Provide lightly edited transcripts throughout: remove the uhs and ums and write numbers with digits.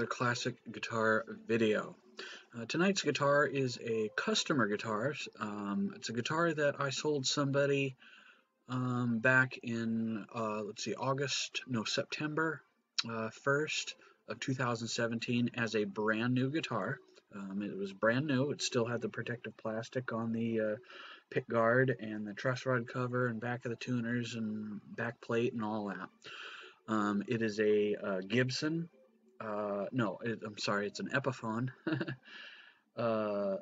another classic guitar video. Tonight's guitar is a customer guitar. It's a guitar that I sold somebody back in, September 1st of 2017 as a brand new guitar. It was brand new. It still had the protective plastic on the pick guard and the truss rod cover and back of the tuners and back plate and all that. It is a Gibson. It's an Epiphone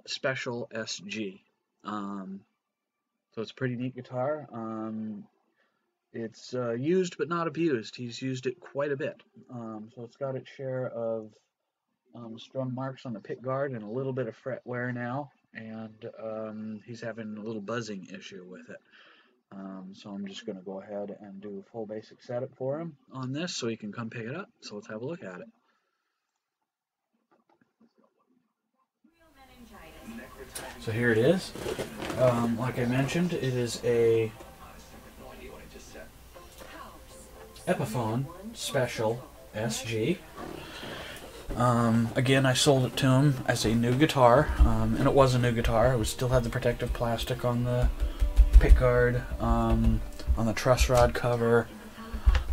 Special SG. So it's a pretty neat guitar. It's used but not abused. He's used it quite a bit. So it's got its share of strum marks on the pick guard and a little bit of fret wear now, and he's having a little buzzing issue with it. So I'm just going to go ahead and do a full basic setup for him on this so he can come pick it up. So let's have a look at it. So here it is. Like I mentioned, it is a Epiphone Special SG. Again, I sold it to him as a new guitar, and it was a new guitar. It still had the protective plastic on the pick guard, on the truss rod cover,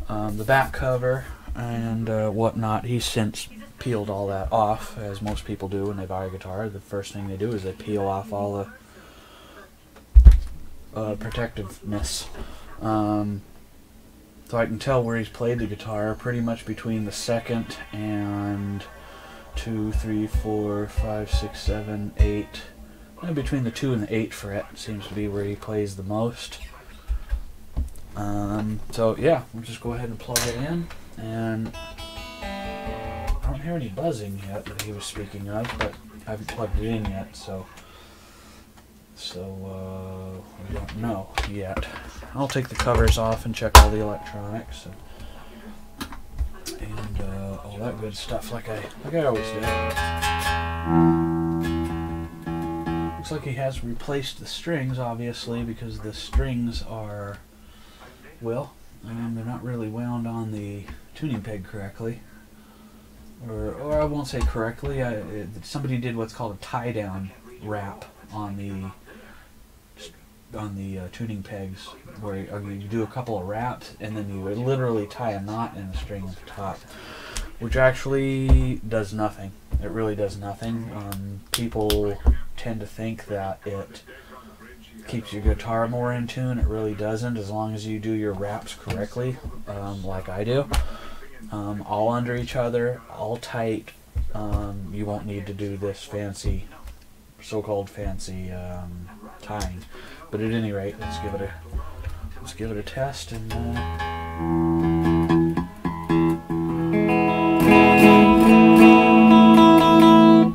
the back cover, and whatnot. He's since peeled all that off, as most people do when they buy a guitar. The first thing they do is they peel off all the protectiveness. So I can tell where he's played the guitar pretty much between the second and 2, 3, 4, 5, 6, 7, 8. And between the 2 and the 8 fret seems to be where he plays the most. So yeah, we'll just go ahead and plug it in, and I don't hear any buzzing yet that he was speaking of, but I haven't plugged it in yet, so we don't know yet. I'll take the covers off and check all the electronics and all that good stuff, like I always do. Looks like he has replaced the strings, obviously, because the strings are, well, they're not really wound on the tuning peg correctly. Or I won't say correctly. Somebody did what's called a tie-down wrap on the tuning pegs, where you do a couple of wraps and then you literally tie a knot in the string at the top, which actually does nothing. It really does nothing. People tend to think that it keeps your guitar more in tune. It really doesn't, as long as you do your wraps correctly, like I do. All under each other, all tight. You won't need to do this fancy, so-called fancy tying. But at any rate, let's give it a test. And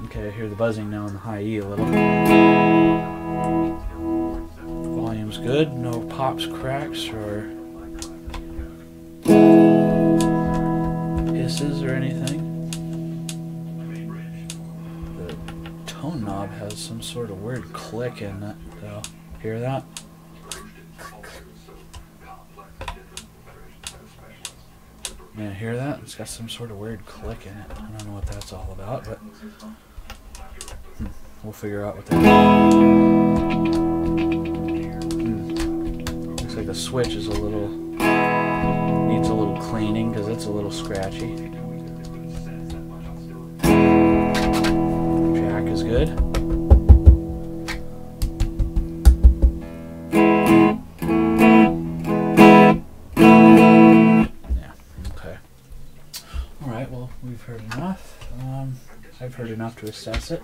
okay, I hear the buzzing now in the high E a little. Volume's good. No pops, cracks, or hisses or anything. The tone knob has some sort of weird click in it, though. Hear that? Yeah, hear that? It's got some sort of weird click in it. I don't know what that's all about, but we'll figure out what that is. Looks like the switch is needs a little cleaning because it's a little scratchy. Jack is good. Alright, well, we've heard enough. I've heard enough to assess it.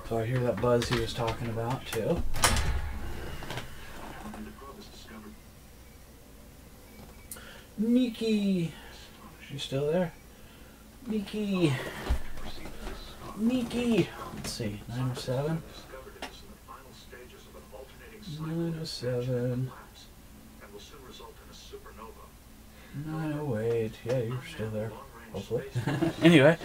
So I hear that buzz he was talking about, too. Miki! Is she still there? Miki! Miki! Let's see, 907? 907... 908, yeah, you're still there, hopefully. Anyway,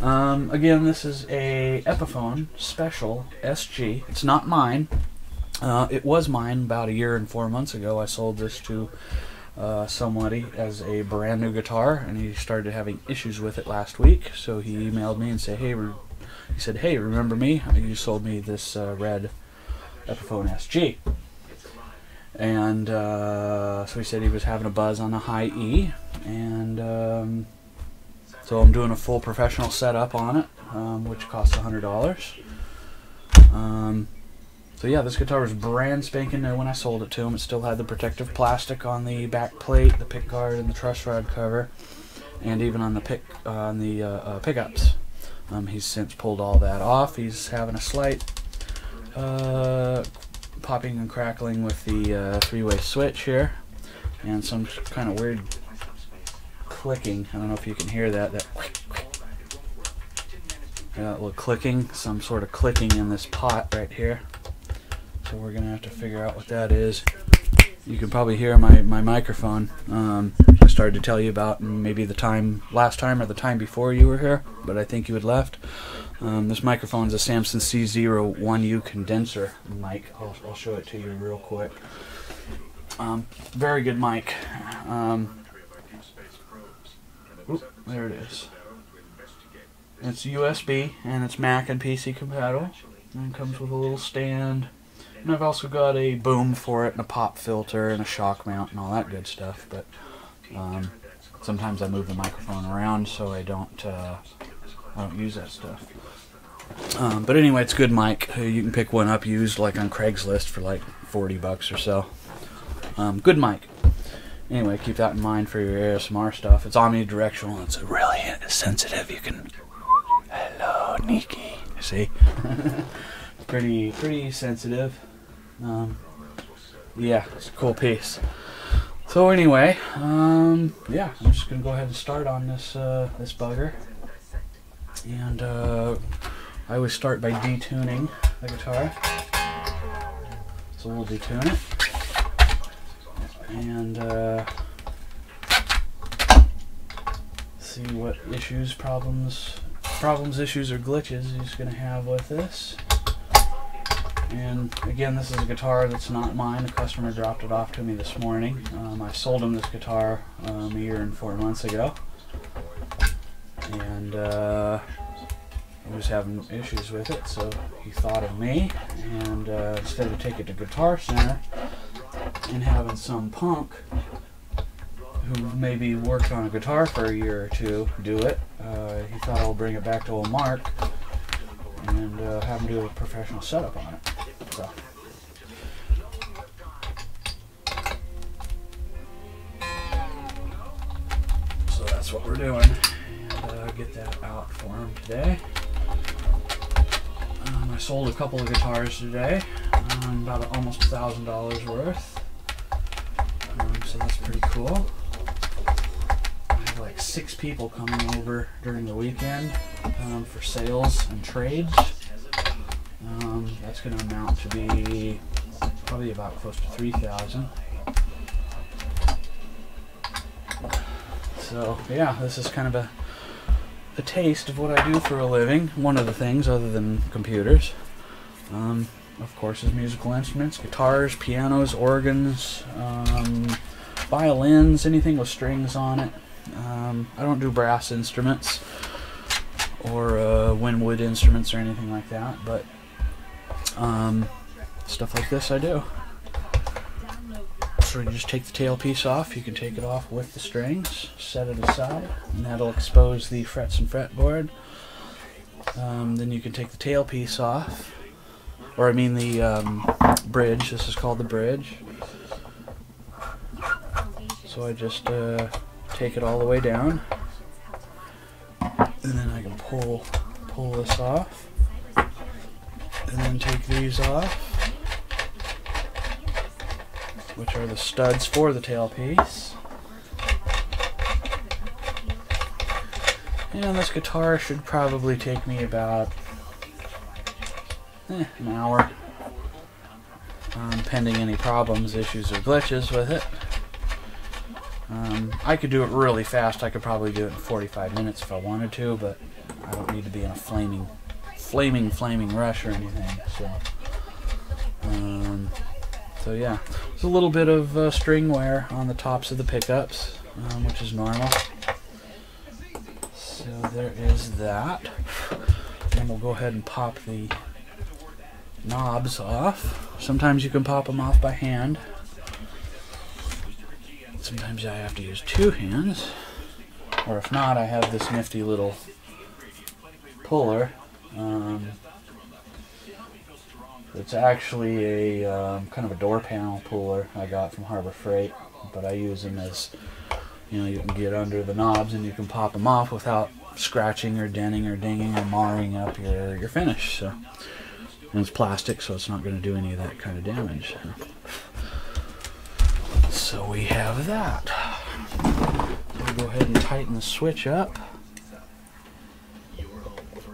again, this is a Epiphone Special SG. It's not mine. It was mine about 1 year and 4 months ago. I sold this to somebody as a brand new guitar, and he started having issues with it last week. So he emailed me and said, "Hey, remember me? You sold me this red Epiphone SG." And so he said he was having a buzz on the high E, and so I'm doing a full professional setup on it, which costs $100. So yeah, this guitar was brand spanking new when I sold it to him. It still had the protective plastic on the back plate, the pick guard, and the truss rod cover, and even on the pickups. He's since pulled all that off. He's having a slight popping and crackling with the three-way switch here, and some kind of weird clicking. I don't know if you can hear that. That little clicking, some sort of clicking in this pot right here. So we're gonna have to figure out what that is. You can probably hear my microphone. I started to tell you about maybe last time or the time before you were here, but I think you had left. This microphone is a Samson C01U condenser mic. I'll show it to you real quick. Very good mic. There it is. It's USB, and it's Mac and PC compatible. And it comes with a little stand. And I've also got a boom for it, and a pop filter, and a shock mount, and all that good stuff. But sometimes I move the microphone around, so I don't use that stuff. But anyway, it's a good mic. You can pick one up used like on Craigslist for like $40 or so. Good mic. Anyway, keep that in mind for your ASMR stuff. It's omnidirectional. It's really sensitive. You can... Hello, Nikki. See? pretty sensitive. Yeah, it's a cool piece. So anyway, yeah, I'm just gonna go ahead and start on this this bugger. And I always start by detuning the guitar. So we'll detune it. And see what issues, problems, issues, or glitches he's going to have with this. And again, this is a guitar that's not mine. The customer dropped it off to me this morning. I sold him this guitar a year and 4 months ago. And I was having issues with it, so he thought of me. And instead of taking it to Guitar Center and having some punk who maybe worked on a guitar for a year or two do it, he thought I'll bring it back to old Mark and have him do a professional setup on it. So that's what we're doing, and get that out for him today. I sold a couple of guitars today, about almost $1,000 worth. So that's pretty cool. I have like 6 people coming over during the weekend for sales and trades. That's going to amount to be probably about close to $3,000. So yeah, this is kind of a taste of what I do for a living. One of the things other than computers. Of course, is musical instruments, guitars, pianos, organs, violins, anything with strings on it. I don't do brass instruments or Winwood instruments or anything like that, but stuff like this I do. So you just take the tailpiece off. You can take it off with the strings, set it aside, and that'll expose the frets and fretboard. Then you can take the tailpiece off, or I mean the bridge. This is called the bridge. So I just take it all the way down, and then I can pull this off, and then take these off, which are the studs for the tailpiece. And this guitar should probably take me about an hour, pending any problems, issues, or glitches with it. I could do it really fast. I could probably do it in 45 minutes if I wanted to, but I don't need to be in a flaming rush or anything. So, So yeah, there's a little bit of string wear on the tops of the pickups, which is normal. So there is that. Then we'll go ahead and pop the knobs off. Sometimes you can pop them off by hand. Sometimes I have to use two hands. Or if not, I have this nifty little puller. It's actually a kind of a door panel puller I got from Harbor Freight, but I use them as, you know, you can get under the knobs and you can pop them off without scratching or denting or dinging or marring up your finish. So, and it's plastic, so it's not going to do any of that kind of damage. So we have that. We'll go ahead and tighten the switch up.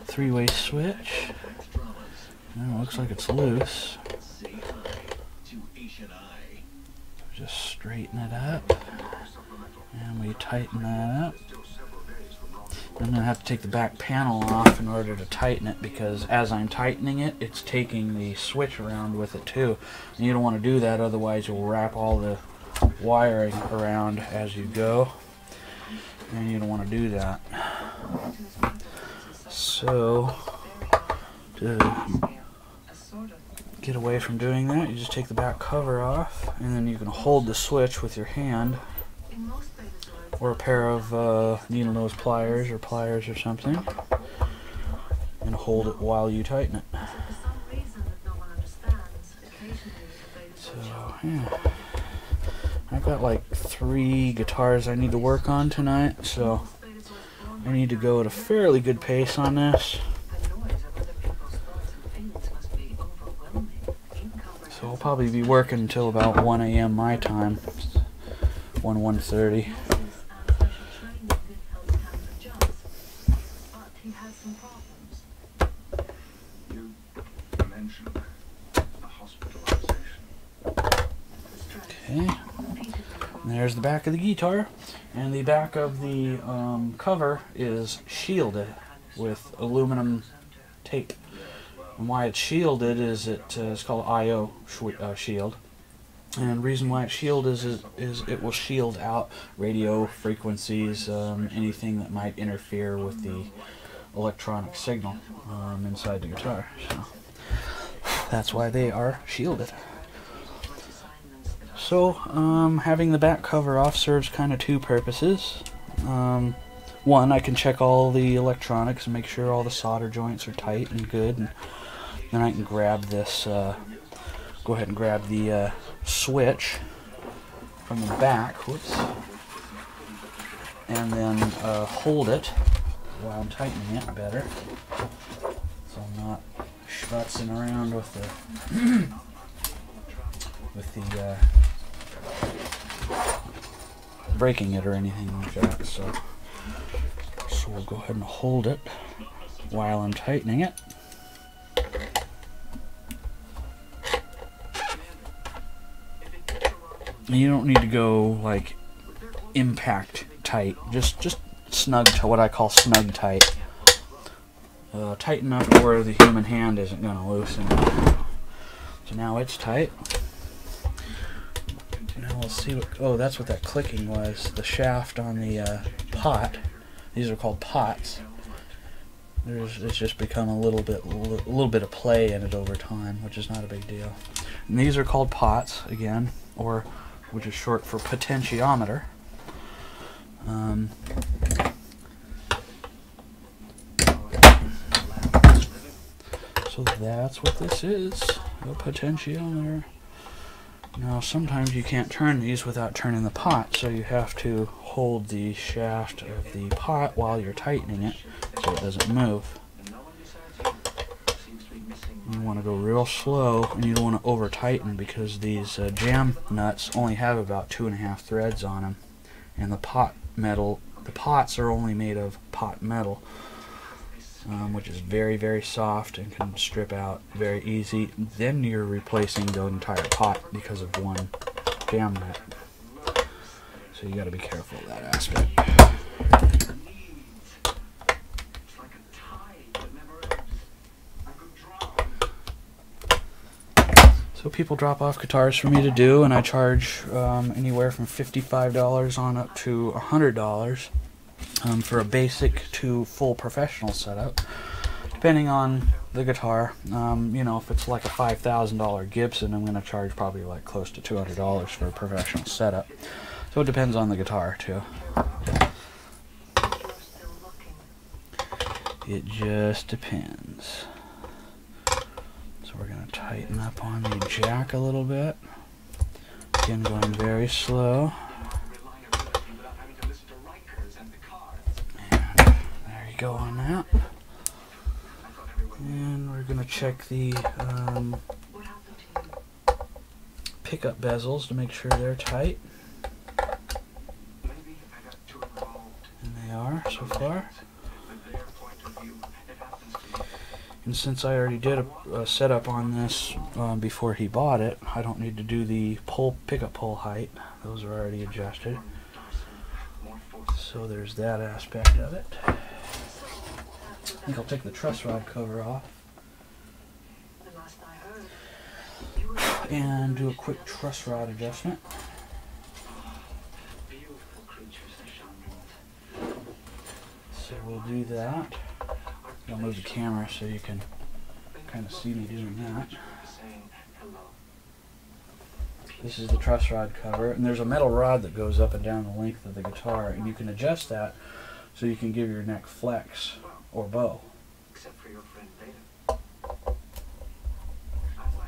Three-way switch. Oh, looks like it's loose. Just straighten it up. And we tighten that up. I'm going to have to take the back panel off in order to tighten it, because as I'm tightening it, it's taking the switch around with it too. And you don't want to do that, otherwise you'll wrap all the wiring around as you go. And you don't want to do that. So, to get away from doing that, you just take the back cover off, and then you can hold the switch with your hand, or a pair of needle nose pliers or pliers or something, and hold it while you tighten it. So, yeah. I've got like 3 guitars I need to work on tonight, so I need to go at a fairly good pace on this. So I'll probably be working until about 1 a.m. my time, 1:30. Okay, and there's the back of the guitar, and the back of the cover is shielded with aluminum tape. And why it's shielded is it's called I/O shield. And the reason why it's shielded is it will shield out radio frequencies, anything that might interfere with the electronic signal inside the guitar. So that's why they are shielded. So having the back cover off serves kind of 2 purposes. One, I can check all the electronics and make sure all the solder joints are tight and good, and then I can grab this, go ahead and grab the switch from the back, whoops, and then hold it while I'm tightening it better, so I'm not schmutzing around with the breaking it or anything like that. So we'll go ahead and hold it while I'm tightening it. And you don't need to go like impact tight, just snug to what I call snug tight. Tight enough where the human hand isn't going to loosen it. So now it's tight. Now we'll see what, oh, that's what that clicking was. The shaft on the pot. These are called pots. It's just become a little bit of play in it over time, which is not a big deal. And these are called pots again, or which is short for potentiometer. So that's what this is, a potentiometer. Now sometimes you can't turn these without turning the pot, so you have to hold the shaft of the pot while you're tightening it so it doesn't move. You want to go real slow, and you don't want to over tighten, because these jam nuts only have about 2.5 threads on them, and the pots are only made of pot metal, which is very, very soft and can strip out very easy. Then you're replacing the entire pot because of one jam nut. So you got to be careful of that aspect. So people drop off guitars for me to do, and I charge anywhere from $55 on up to $100 for a basic to full professional setup, depending on the guitar. You know, if it's like a $5,000 Gibson, I'm going to charge probably like close to $200 for a professional setup. So it depends on the guitar too. It just depends. So we're going to tighten up on the jack a little bit. Again, going very slow. And there you go on that. And we're going to check the pickup bezels to make sure they're tight. And they are so far. And since I already did a setup on this before he bought it, I don't need to do the pickup pole height. Those are already adjusted. So there's that aspect of it. I think I'll take the truss rod cover off and do a quick truss rod adjustment. So we'll do that. I'll move the camera so you can kind of see me doing that. This is the truss rod cover, and there's a metal rod that goes up and down the length of the guitar, and you can adjust that so you can give your neck flex or bow.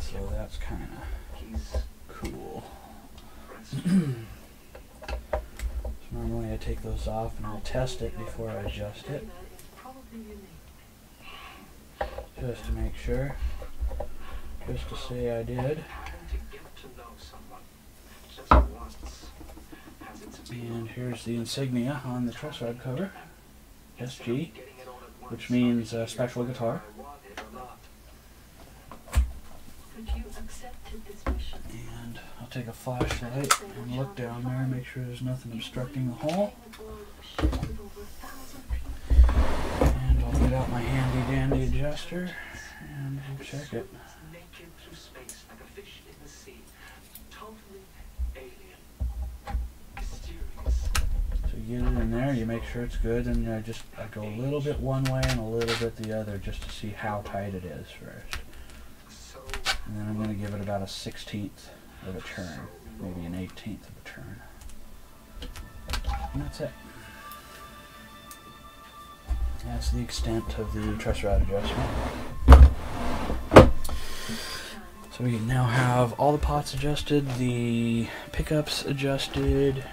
So that's kind of cool. So normally I take those off and I'll test it before I adjust it, just to make sure, just to say I did. And here's the insignia on the truss rod cover, SG, which means special guitar. And I'll take a flashlight and look down there and make sure there's nothing obstructing the hole. And I'll get out my handy dandy adjuster and we'll check it. So you get it in there, you make sure it's good, and I go a little bit one way and a little bit the other just to see how tight it is first. And then I'm going to give it about a 16th of a turn, maybe an 18th of a turn. And that's it. That's the extent of the truss rod adjustment. So we now have all the pots adjusted, the pickups adjusted.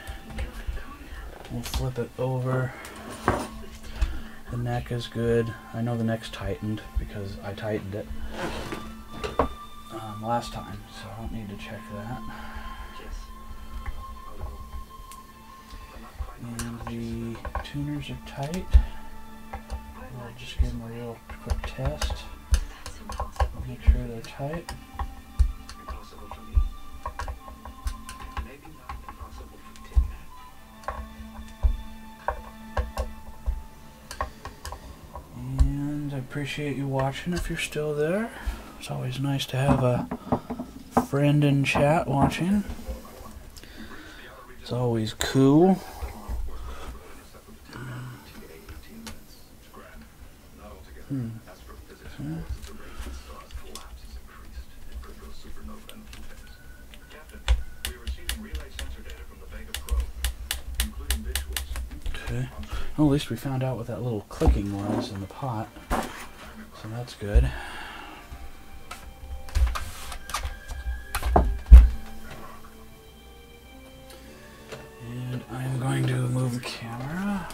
We'll flip it over. The neck is good. I know the neck's tightened because I tightened it last time, so I don't need to check that. And the tuners are tight. I'll just give them a real quick test. Make sure they're tight. And I appreciate you watching if you're still there. It's always nice to have a friend in chat watching. It's always cool. Okay. Well, at least we found out what that little clicking was in the pot, so that's good. And I'm going to move the camera.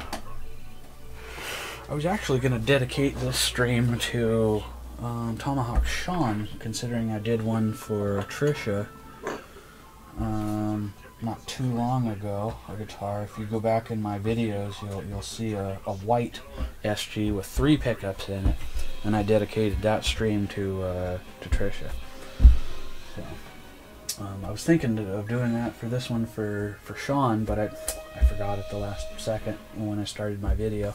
I was actually going to dedicate this stream to Tomahawk Sean, considering I did one for Trisha not too long ago, a guitar. If you go back in my videos, you'll see a white SG with 3 pickups in it, and I dedicated that stream to Trisha. So I was thinking of doing that for this one for Sean, but I forgot at the last second when I started my video.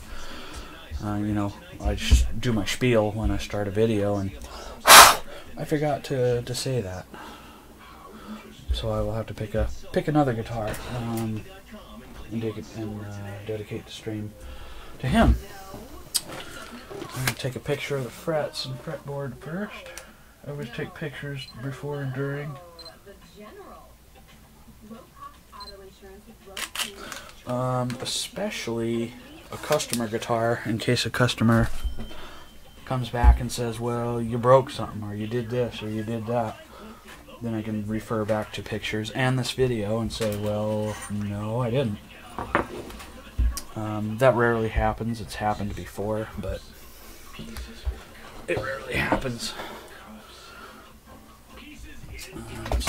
You know, I just do my spiel when I start a video, and I forgot to say that. So I will have to pick another guitar and dedicate the stream to him. I'm going to take a picture of the frets and fretboard first. I always take pictures before and during. Especially a customer guitar, in case a customer comes back and says, well, you broke something, or you did this, or you did that. Then I can refer back to pictures and this video and say, well, no, I didn't. That rarely happens. It's happened before, but it rarely happens. So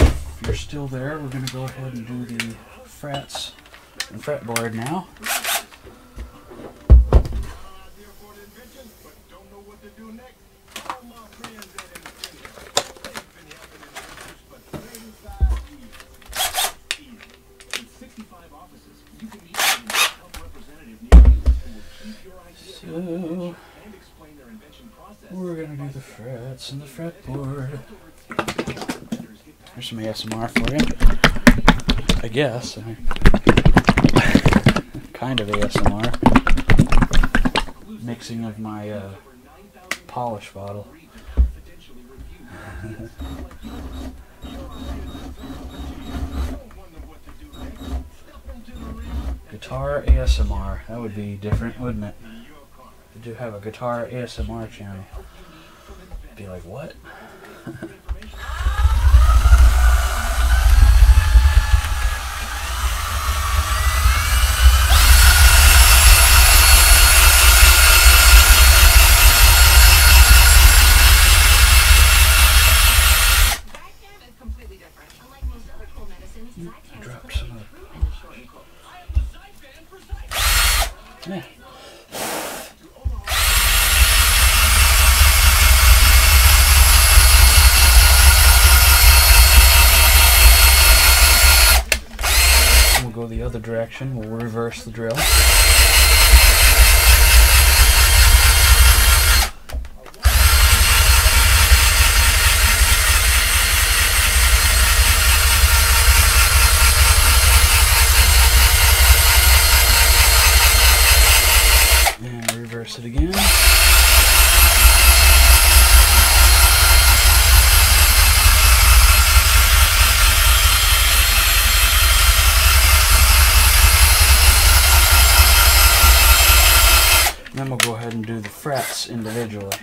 if you're still there, we're going to go ahead and do the frets and fretboard now. So we're going to do the frets and the fretboard. Here's some ASMR for you. I guess. Kind of ASMR. Mixing of my polish bottle. Guitar ASMR. That would be different, wouldn't it? To do have a guitar ASMR channel. Be like, what? I dropped some of the... Yeah. We'll go the other direction. We'll reverse the drill. And reverse it again. Then we'll go ahead and do the frets individually.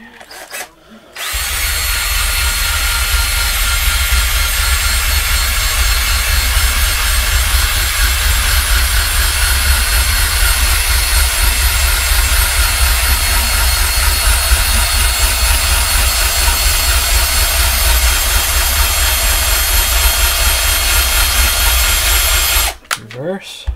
Reverse.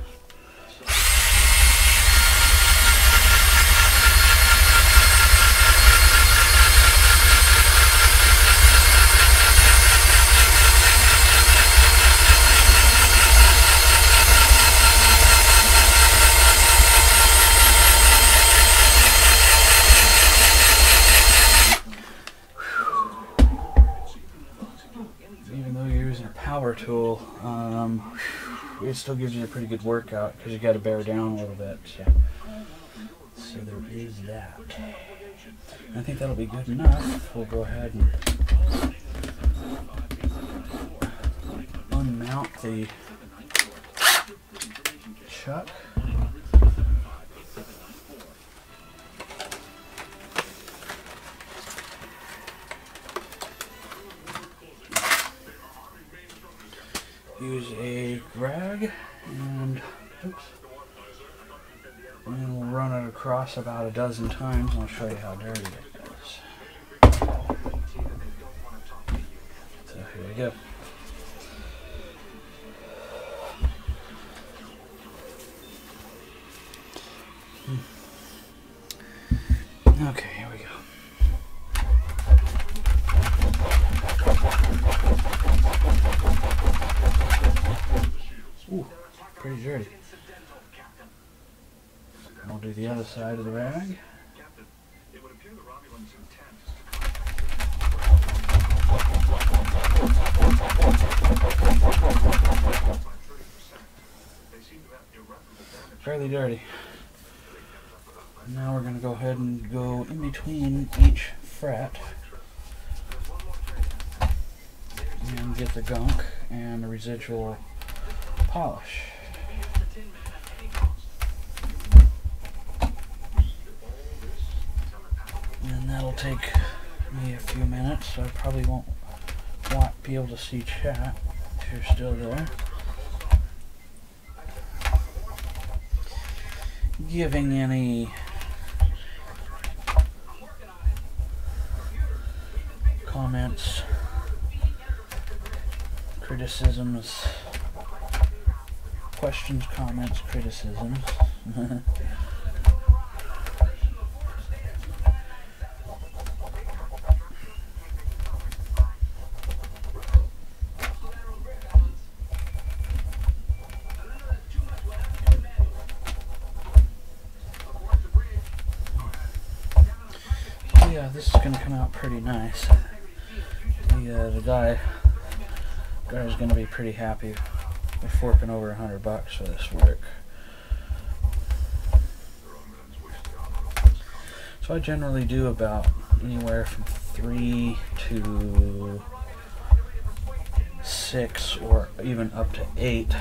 Even though you're using a power tool, it still gives you a pretty good workout because you got to bear down a little bit. So there is that. I think that'll be good enough. We'll go ahead and unmount the chuck. Use a rag and oops, and then we'll run it across about a dozen times and I'll show you how dirty it is. So here we go. Okay, here we go. Ooh, pretty dirty. I'll do the other side of the rag. fairly dirty. Now we're going to go ahead and go in between each fret and get the gunk and the residual polish. And that'll take me a few minutes, so I probably won't be able to see chat if you're still there. Giving any comments, criticisms, questions, comments, criticisms. Yeah, this is going to come out pretty nice. The guy's going to be pretty happy. We're forking over $100 for this work. So I generally do about anywhere from 3 to 6 or even up to 8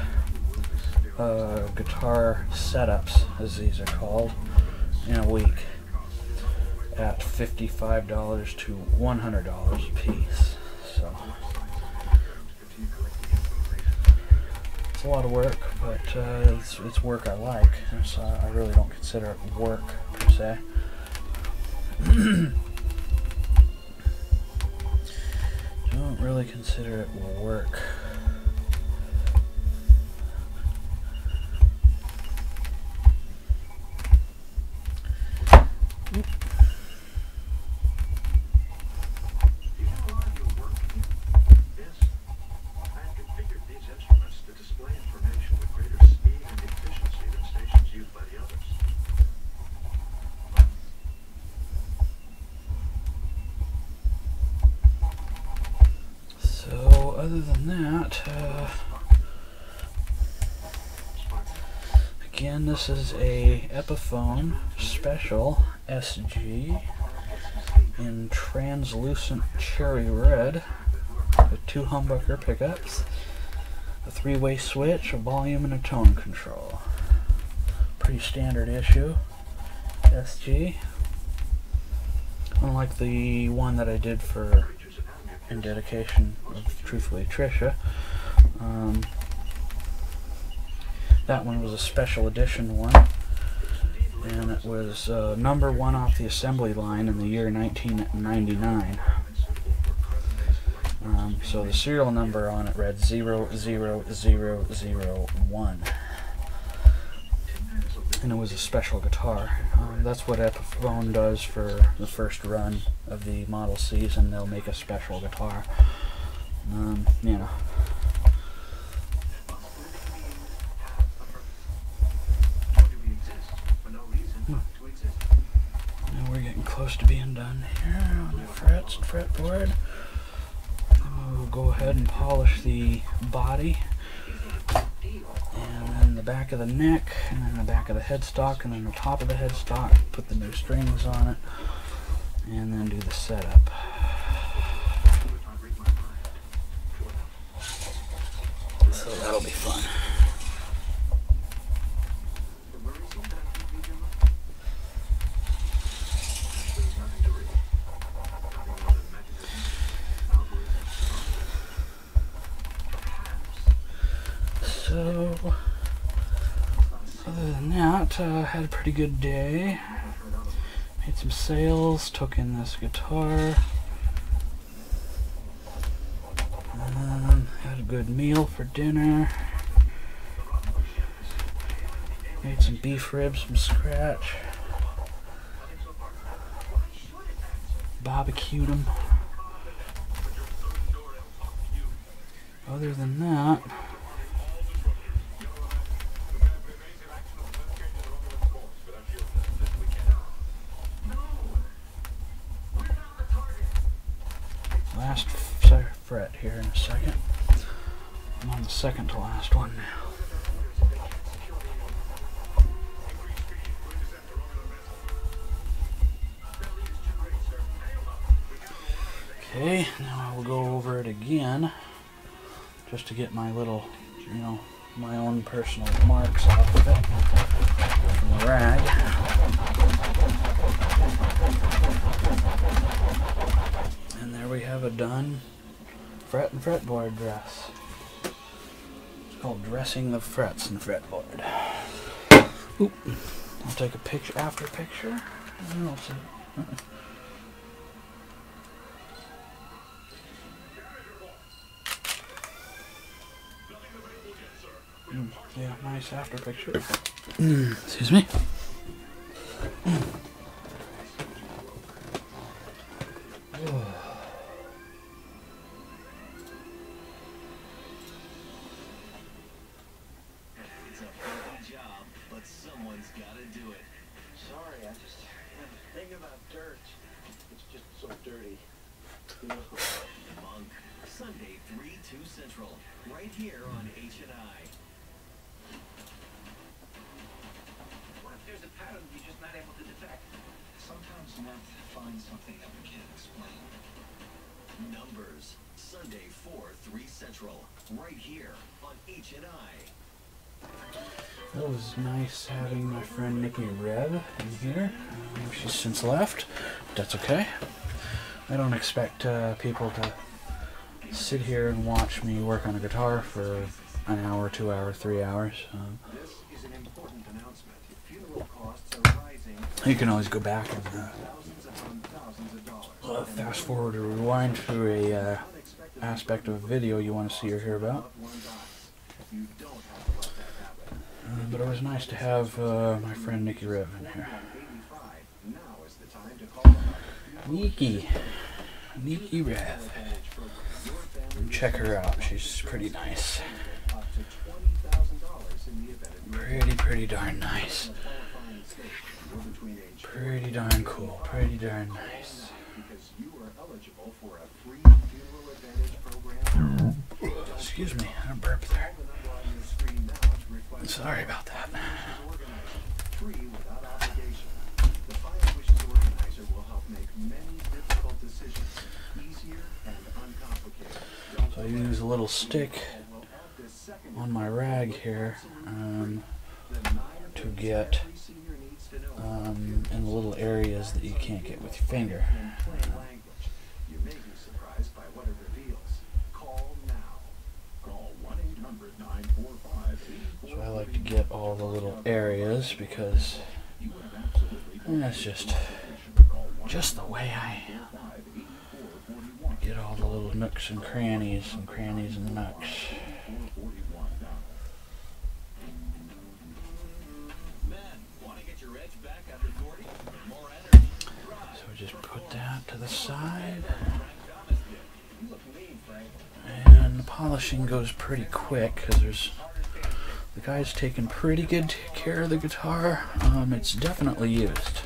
guitar setups, as these are called, in a week at $55 to $100 a piece. So it's a lot of work, but it's work I like, so I really don't consider it work per se. Don't really consider it work. Other than that, again, this is a Epiphone Special SG in translucent cherry red with 2 humbucker pickups, a 3-way switch, a volume, and a tone control. Pretty standard issue SG, unlike the one that I did for in dedication of, truthfully, Trisha. That one was a special edition one, and it was number 1 off the assembly line in the year 1999. So the serial number on it read 00001, and it was a special guitar. That's what Epiphone does for the first run of the model season. They'll make a special guitar. You know. Now we're getting close to being done here on the frets and fretboard. We'll go ahead and polish the body, and then the back of the neck, and then the back of the headstock, and then the top of the headstock. Put the new strings on it, and then do the setup. So that'll be fun. So, other than that, had a pretty good day. Made some sales, took in this guitar. Had a good meal for dinner. Made some beef ribs from scratch. Barbecued them. Other than that, last fret here in a second. I'm on the second to last one now. Okay, now I will go over it again, just to get my little, you know, my own personal marks off of it from the rag. And there we have a done fret and fretboard dress. It's called dressing the frets and fretboard. Oop. I'll take a picture after picture. And we'll see. Yeah, nice after picture. Excuse me. It's a fucking job, but someone's gotta do it. Sorry, I just thinking about dirt. It's just so dirty. Monk, Sunday 3-2 Central, right here on H&I. What if there's a pattern you're just not able to detect? Sometimes math finds something that we can't explain. Numbers, Sunday 4-3 Central, right here on H&I. It was nice having my friend Nikki Rev in here. She's since left. That's okay. I don't expect people to sit here and watch me work on a guitar for an hour, 2 hours, 3 hours. This is an important announcement. Funeral costs are rising. You can always go back and Thousands upon thousands of dollars. fast forward or rewind through a aspect of a video you want to see or hear about. You don't have to let that happen. But it was nice to have my friend Nikki Rev in here. 85. Now is the time to call Nikki Rev. Check her out. She's pretty nice. up to $20,000 in the event of Pretty darn nice. Pretty darn cool. Pretty darn nice. because you are eligible for a free funeral advantage program. Excuse me, I burped there. The number on your screen now to request Sorry about that. free without obligation. The Fire Wishes organizer will help make many difficult decisions easier and uncomplicated. So I use a little stick We'll add this second on my rag here to get senior needs to know in the little areas that you can't get with your finger. in plain language. You may be surprised by what it reveals. Call now. Call 1-800-945-8444. So I like to get all the little areas because that's just the way I get all the little nooks and crannies and nooks. Men, want to get your edge back after 40? More energy. So we just put that to the side. You look mean, Frank. And the polishing goes pretty quick because the guy's taking pretty good care of the guitar. It's definitely used,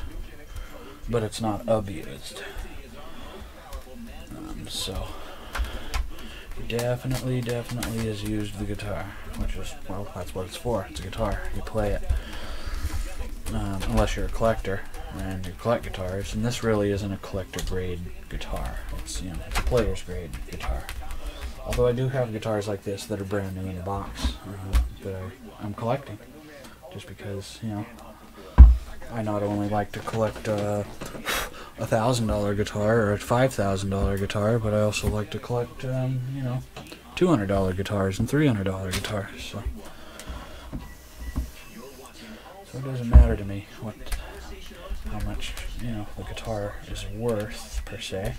but it's not abused. So he definitely has used the guitar, which is, well, that's what it's for. It's a guitar. You play it. Unless you're a collector and you collect guitars, and this really isn't a collector grade guitar. It's, you know, it's a player's grade guitar. Although I do have guitars like this that are brand new in the box that I'm collecting, just because, you know, I not only like to collect a $1,000 guitar or a $5,000 guitar, but I also like to collect, you know, $200 guitars and $300 guitars. So it doesn't matter to me how much, you know, the guitar is worth per se.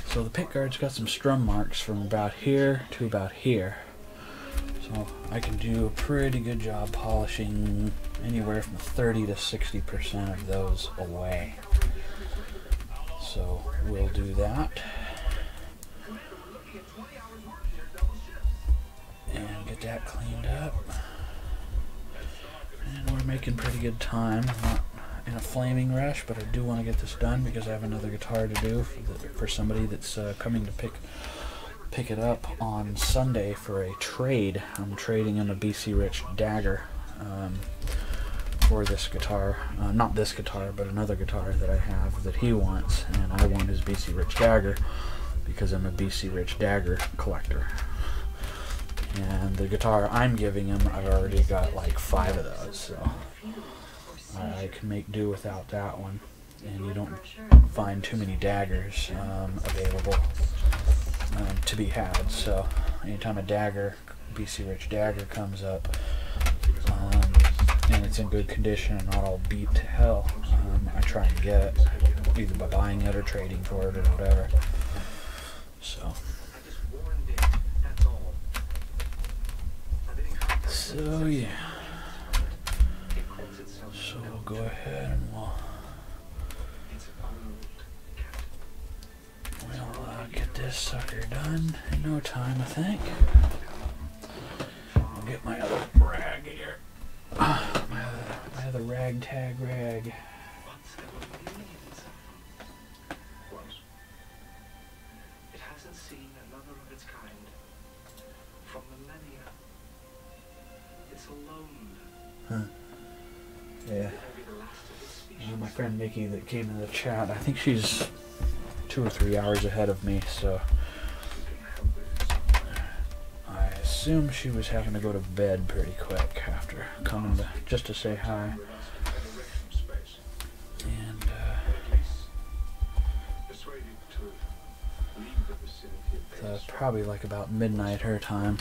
So the pickguard's got some strum marks from about here to about here. So I can do a pretty good job polishing anywhere from 30 to 60% of those away. So we'll do that. And get that cleaned up. And we're making pretty good time. I'm not in a flaming rush, but I do want to get this done because I have another guitar to do for somebody that's coming to pick it up on Sunday for a trade. I'm trading in a BC Rich Dagger for this guitar. Not this guitar, but another guitar that I have that he wants, and I want his BC Rich Dagger because I'm a BC Rich Dagger collector. And the guitar I'm giving him, I've already got like 5 of those, so I can make do without that one. And you don't find too many daggers available to be had, so anytime a dagger, BC Rich Dagger comes up, and it's in good condition and not all beat to hell, I try and get it, either by buying it or trading for it or whatever. So yeah, so we'll go ahead and we'll get this sucker done in no time, I think. I'll get my other rag here. My other ragtag rag. It hasn't seen another of its kind from millennia. It's alone. Huh. Yeah. My friend Nikki that came in the chat, I think she's 2 or 3 hours ahead of me, so I assume she was having to go to bed pretty quick after coming to just to say hi. And so it's probably like about midnight her time.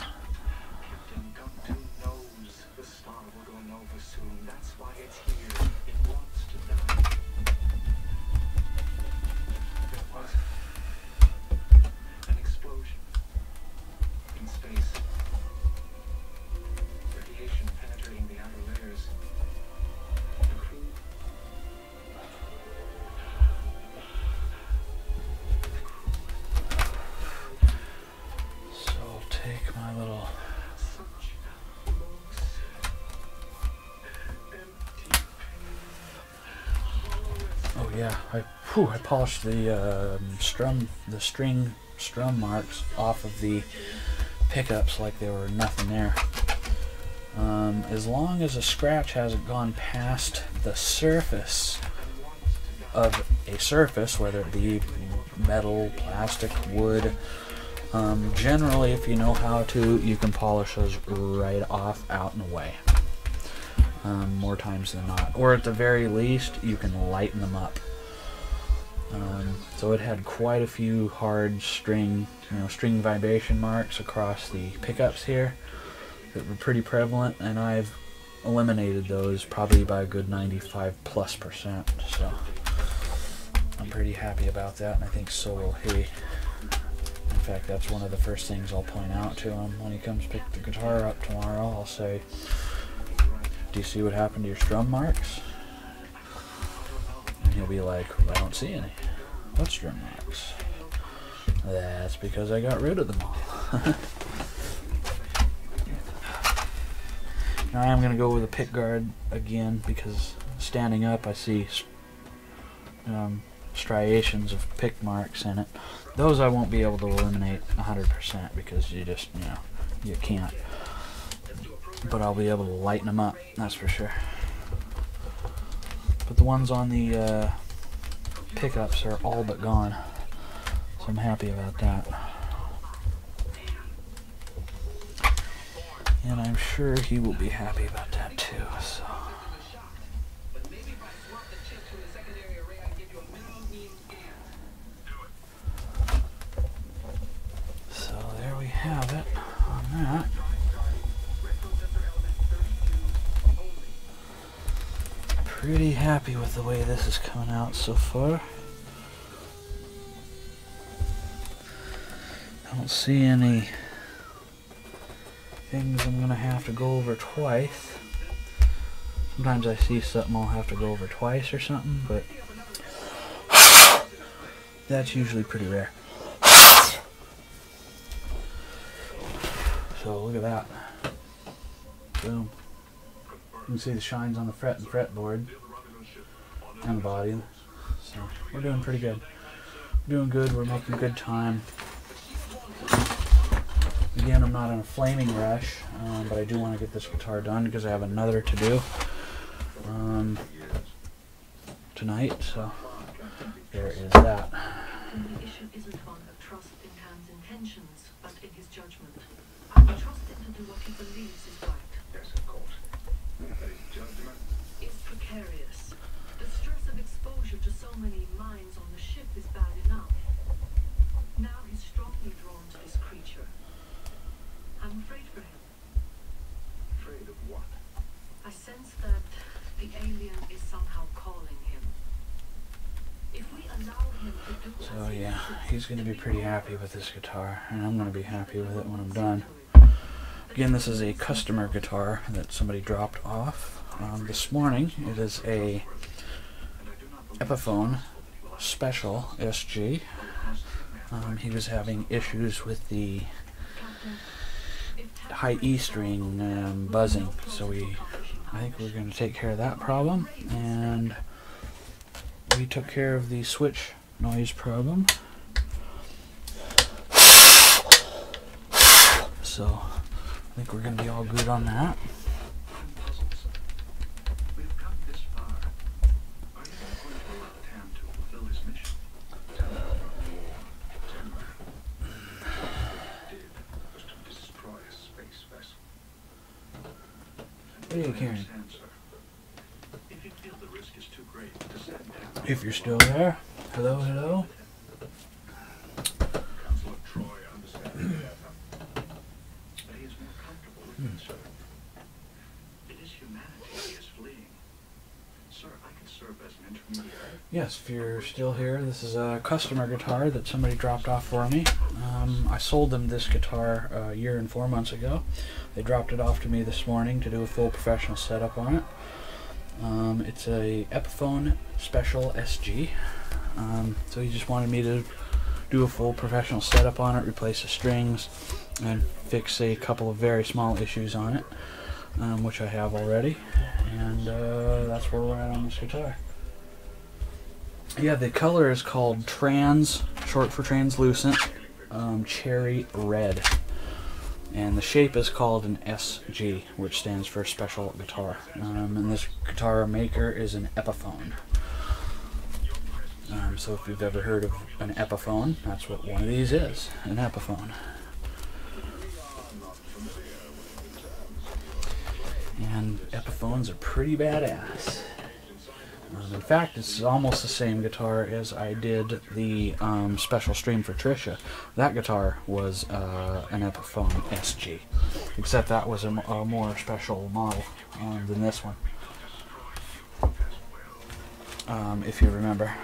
Yeah, I polished the string strum marks off of the pickups like they were nothing there. As long as a scratch hasn't gone past the surface of a surface, whether it be metal, plastic, wood, generally if you know how to, you can polish those right off, out and away. More times than not, or at the very least you can lighten them up. So it had quite a few hard string vibration marks across the pickups here that were pretty prevalent, and I've eliminated those probably by a good 95+%. So I'm pretty happy about that, and I think so will he. In fact, that's one of the first things I'll point out to him when he comes pick the guitar up tomorrow. I'll say, "Do you see what happened to your strum marks?" And he'll be like, "I don't see any." "What strum marks?" "That's because I got rid of them all." Now I am going to go with a pick guard again, because standing up I see striations of pick marks in it. Those I won't be able to eliminate 100% because you just, you can't. But I'll be able to lighten them up, that's for sure. But the ones on the pickups are all but gone, so I'm happy about that. And I'm sure he will be happy about that too. So there we have it on that. Pretty happy with the way this is coming out so far. I don't see any things I'm gonna have to go over twice. Sometimes I see something I'll have to go over twice or something, but that's usually pretty rare. So look at that. Boom. You can see the shines on the fret and fretboard and the body. So we're doing pretty good. We're doing good. We're making good time. Again, I'm not in a flaming rush, but I do want to get this guitar done because I have another to do. tonight, so there is that. The issue isn't one of trust in Ham's intentions, but in his judgment. I will trust him to do what he believes is right. Yes, of course. But his judgment. It's precarious. The stress of exposure to so many minds on the ship is bad enough. Now he's strongly drawn to this creature. I'm afraid for him. Afraid of what? I sense that the alien is somehow calling him. If we allow him to do So yeah, he's going to be pretty happy with this guitar, and I'm going to be happy with it when I'm done. Again, this is a customer guitar that somebody dropped off this morning. It is a Epiphone Special SG. He was having issues with the high E string buzzing, so I think we're going to take care of that problem, and we took care of the switch noise problem. So I think we're going to be all good on that. We've come this far. Are you not going to allow Tam to fulfill his mission? Did was to destroy a space vessel. What are you carrying? Understand, sir. If you feel the risk is too great to send Tam. If you're still there, hello, hello. Counselor Troy understands that. But he is more comfortable with it, sir. It is humanity he is fleeing. Sir, I can serve as an intermediary. Yes, if you're still here, this is a customer guitar that somebody dropped off for me. I sold them this guitar a year and 4 months ago. They dropped it off to me this morning to do a full professional setup on it. It's a Epiphone Special SG. So he just wanted me to do a full professional setup on it, replace the strings, and fix a couple of very small issues on it, which I have already. And that's where we're at on this guitar. Yeah, the color is called Trans, short for translucent, cherry red. And the shape is called an SG, which stands for special guitar. And this guitar maker is an Epiphone. So if you've ever heard of an Epiphone, that's what one of these is, an Epiphone. And Epiphones are pretty badass. In fact, it's almost the same guitar as I did the special stream for Trisha. That guitar was an Epiphone SG, except that was a more special model than this one, if you remember.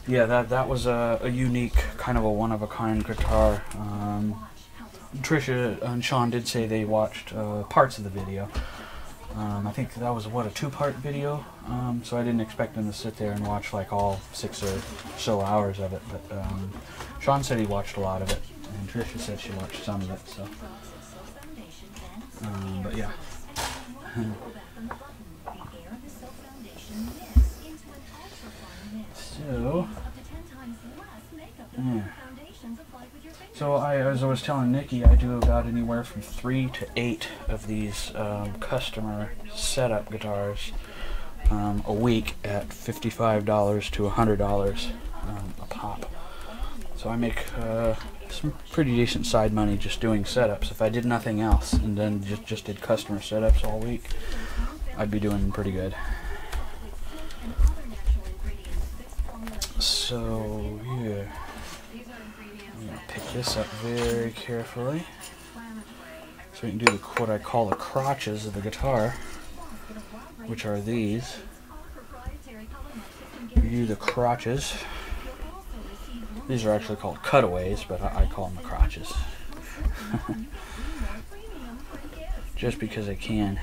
Yeah, that was a unique, kind of a one-of-a-kind guitar. Trisha and Sean did say they watched parts of the video. I think that was, what, a 2-part video? So I didn't expect them to sit there and watch like all 6 or so hours of it, but Sean said he watched a lot of it, and Trisha said she watched some of it, so. But yeah. So, yeah. So as I was telling Nikki, I do about anywhere from 3 to 8 of these customer setup guitars a week at $55 to $100 a pop. So I make some pretty decent side money just doing setups. If I did nothing else and then just did customer setups all week, I'd be doing pretty good. So, yeah, I'm going to pick this up very carefully so we can do what I call the crotches of the guitar, which are these. We do the crotches. These are actually called cutaways, but I call them the crotches. Just because I can.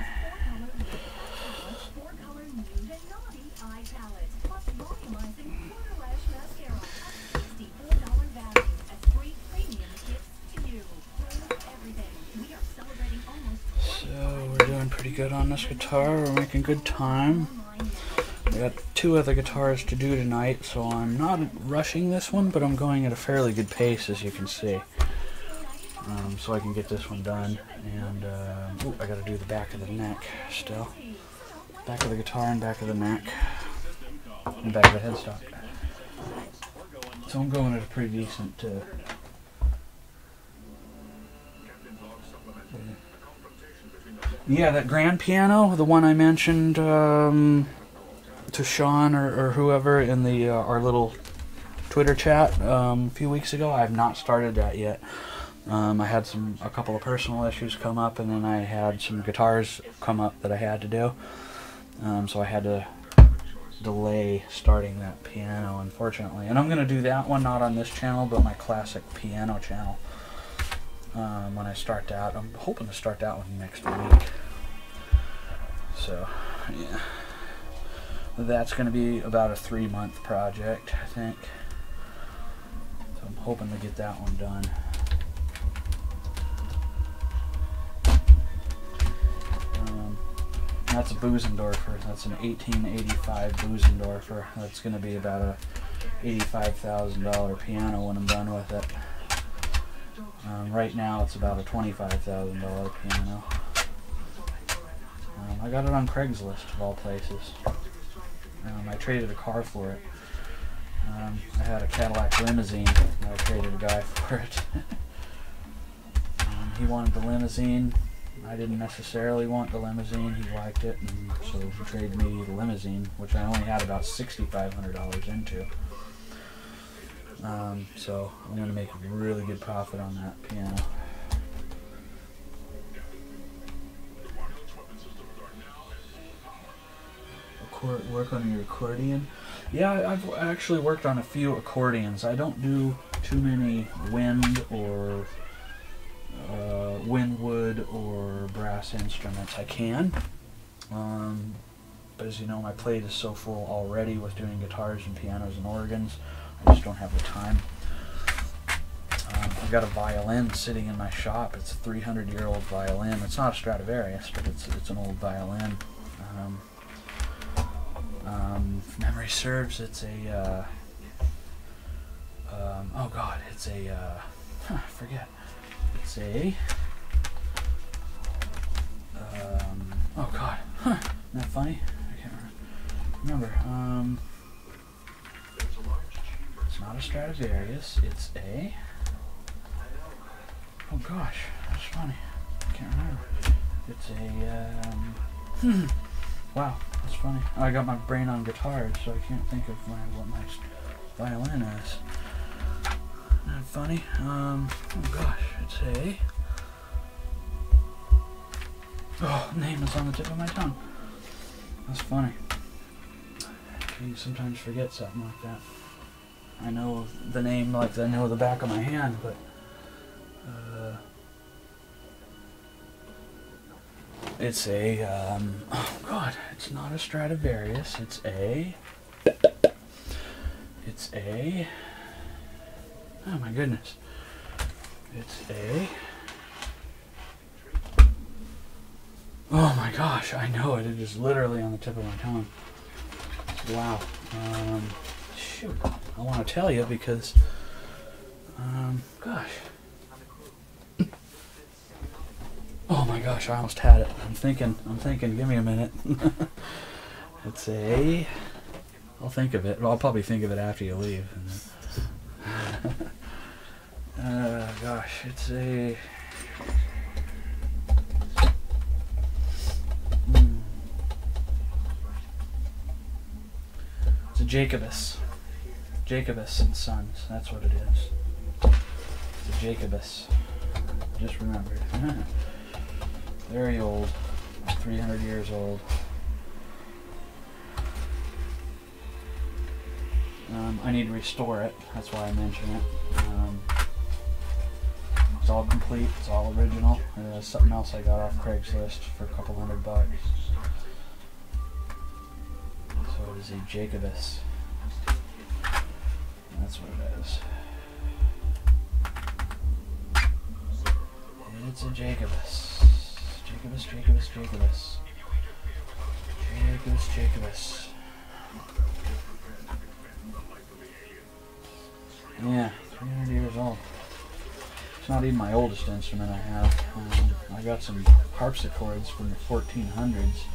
good on this guitar. We're making good time. I got 2 other guitars to do tonight, so I'm not rushing this one, but I'm going at a fairly good pace, as you can see. So I can get this one done. And ooh, I got to do the back of the neck still. Back of the guitar and back of the neck. And back of the headstock. So I'm going at a pretty decent... yeah, that grand piano, the one I mentioned to Sean or whoever in the our little Twitter chat a few weeks ago, I have not started that yet. I had a couple of personal issues come up, and then I had some guitars come up that I had to do. So I had to delay starting that piano, unfortunately. And I'm going to do that one, not on this channel, but my Klasic piano channel. When I start that, I'm hoping to start that one next week. So, yeah. That's going to be about a 3-month project, I think. So I'm hoping to get that one done. That's a Bösendorfer. That's an 1885 Bösendorfer. That's going to be about a $85,000 piano when I'm done with it. Right now it's about a $25,000 piano. I got it on Craigslist, of all places. I traded a car for it. I had a Cadillac limousine, and I traded a guy for it. He wanted the limousine. I didn't necessarily want the limousine. He liked it, and so he traded me the limousine, which I only had about $6,500 into. So I'm going to make a really good profit on that piano. Work on your accordion? Yeah, I've actually worked on a few accordions. I don't do too many wind or windwood or brass instruments. I can, but as you know, my plate is so full already with doing guitars and pianos and organs. I just don't have the time. I've got a violin sitting in my shop. It's a 300-year-old violin. It's not a Stradivarius, but it's an old violin. If memory serves, it's a oh god, it's a I forget. It's a oh god, isn't that funny? I can't remember. It's not a Stradivarius. It's a oh gosh, that's funny. I can't remember. It's a wow, that's funny. I got my brain on guitars, so I can't think of what my violin is. Isn't that funny? Oh gosh, it's a name is on the tip of my tongue. That's funny. You sometimes forget something like that. I know the name like I know the back of my hand, but it's a oh god, it's not a Stradivarius. It's a oh my goodness. It's a oh my gosh, I know it. It is literally on the tip of my tongue. Wow. Shoot. I want to tell you because gosh. Oh my gosh, I almost had it. I'm thinking, give me a minute. It's a I'll think of it. Well, I'll probably think of it after you leave. Gosh, it's a it's a Jacobus. Jacobus and Sons. That's what it is. It's a Jacobus. Just remembered. Very old. 300 years old. I need to restore it. That's why I mention it. It's all complete. It's all original. Something else I got off Craigslist for a couple $100. So it is a Jacobus. That's what it is. It's a Jacobus. Jacobus. Jacobus. Yeah, 300 years old. It's not even my oldest instrument I have. I got some harpsichords from the 1400s.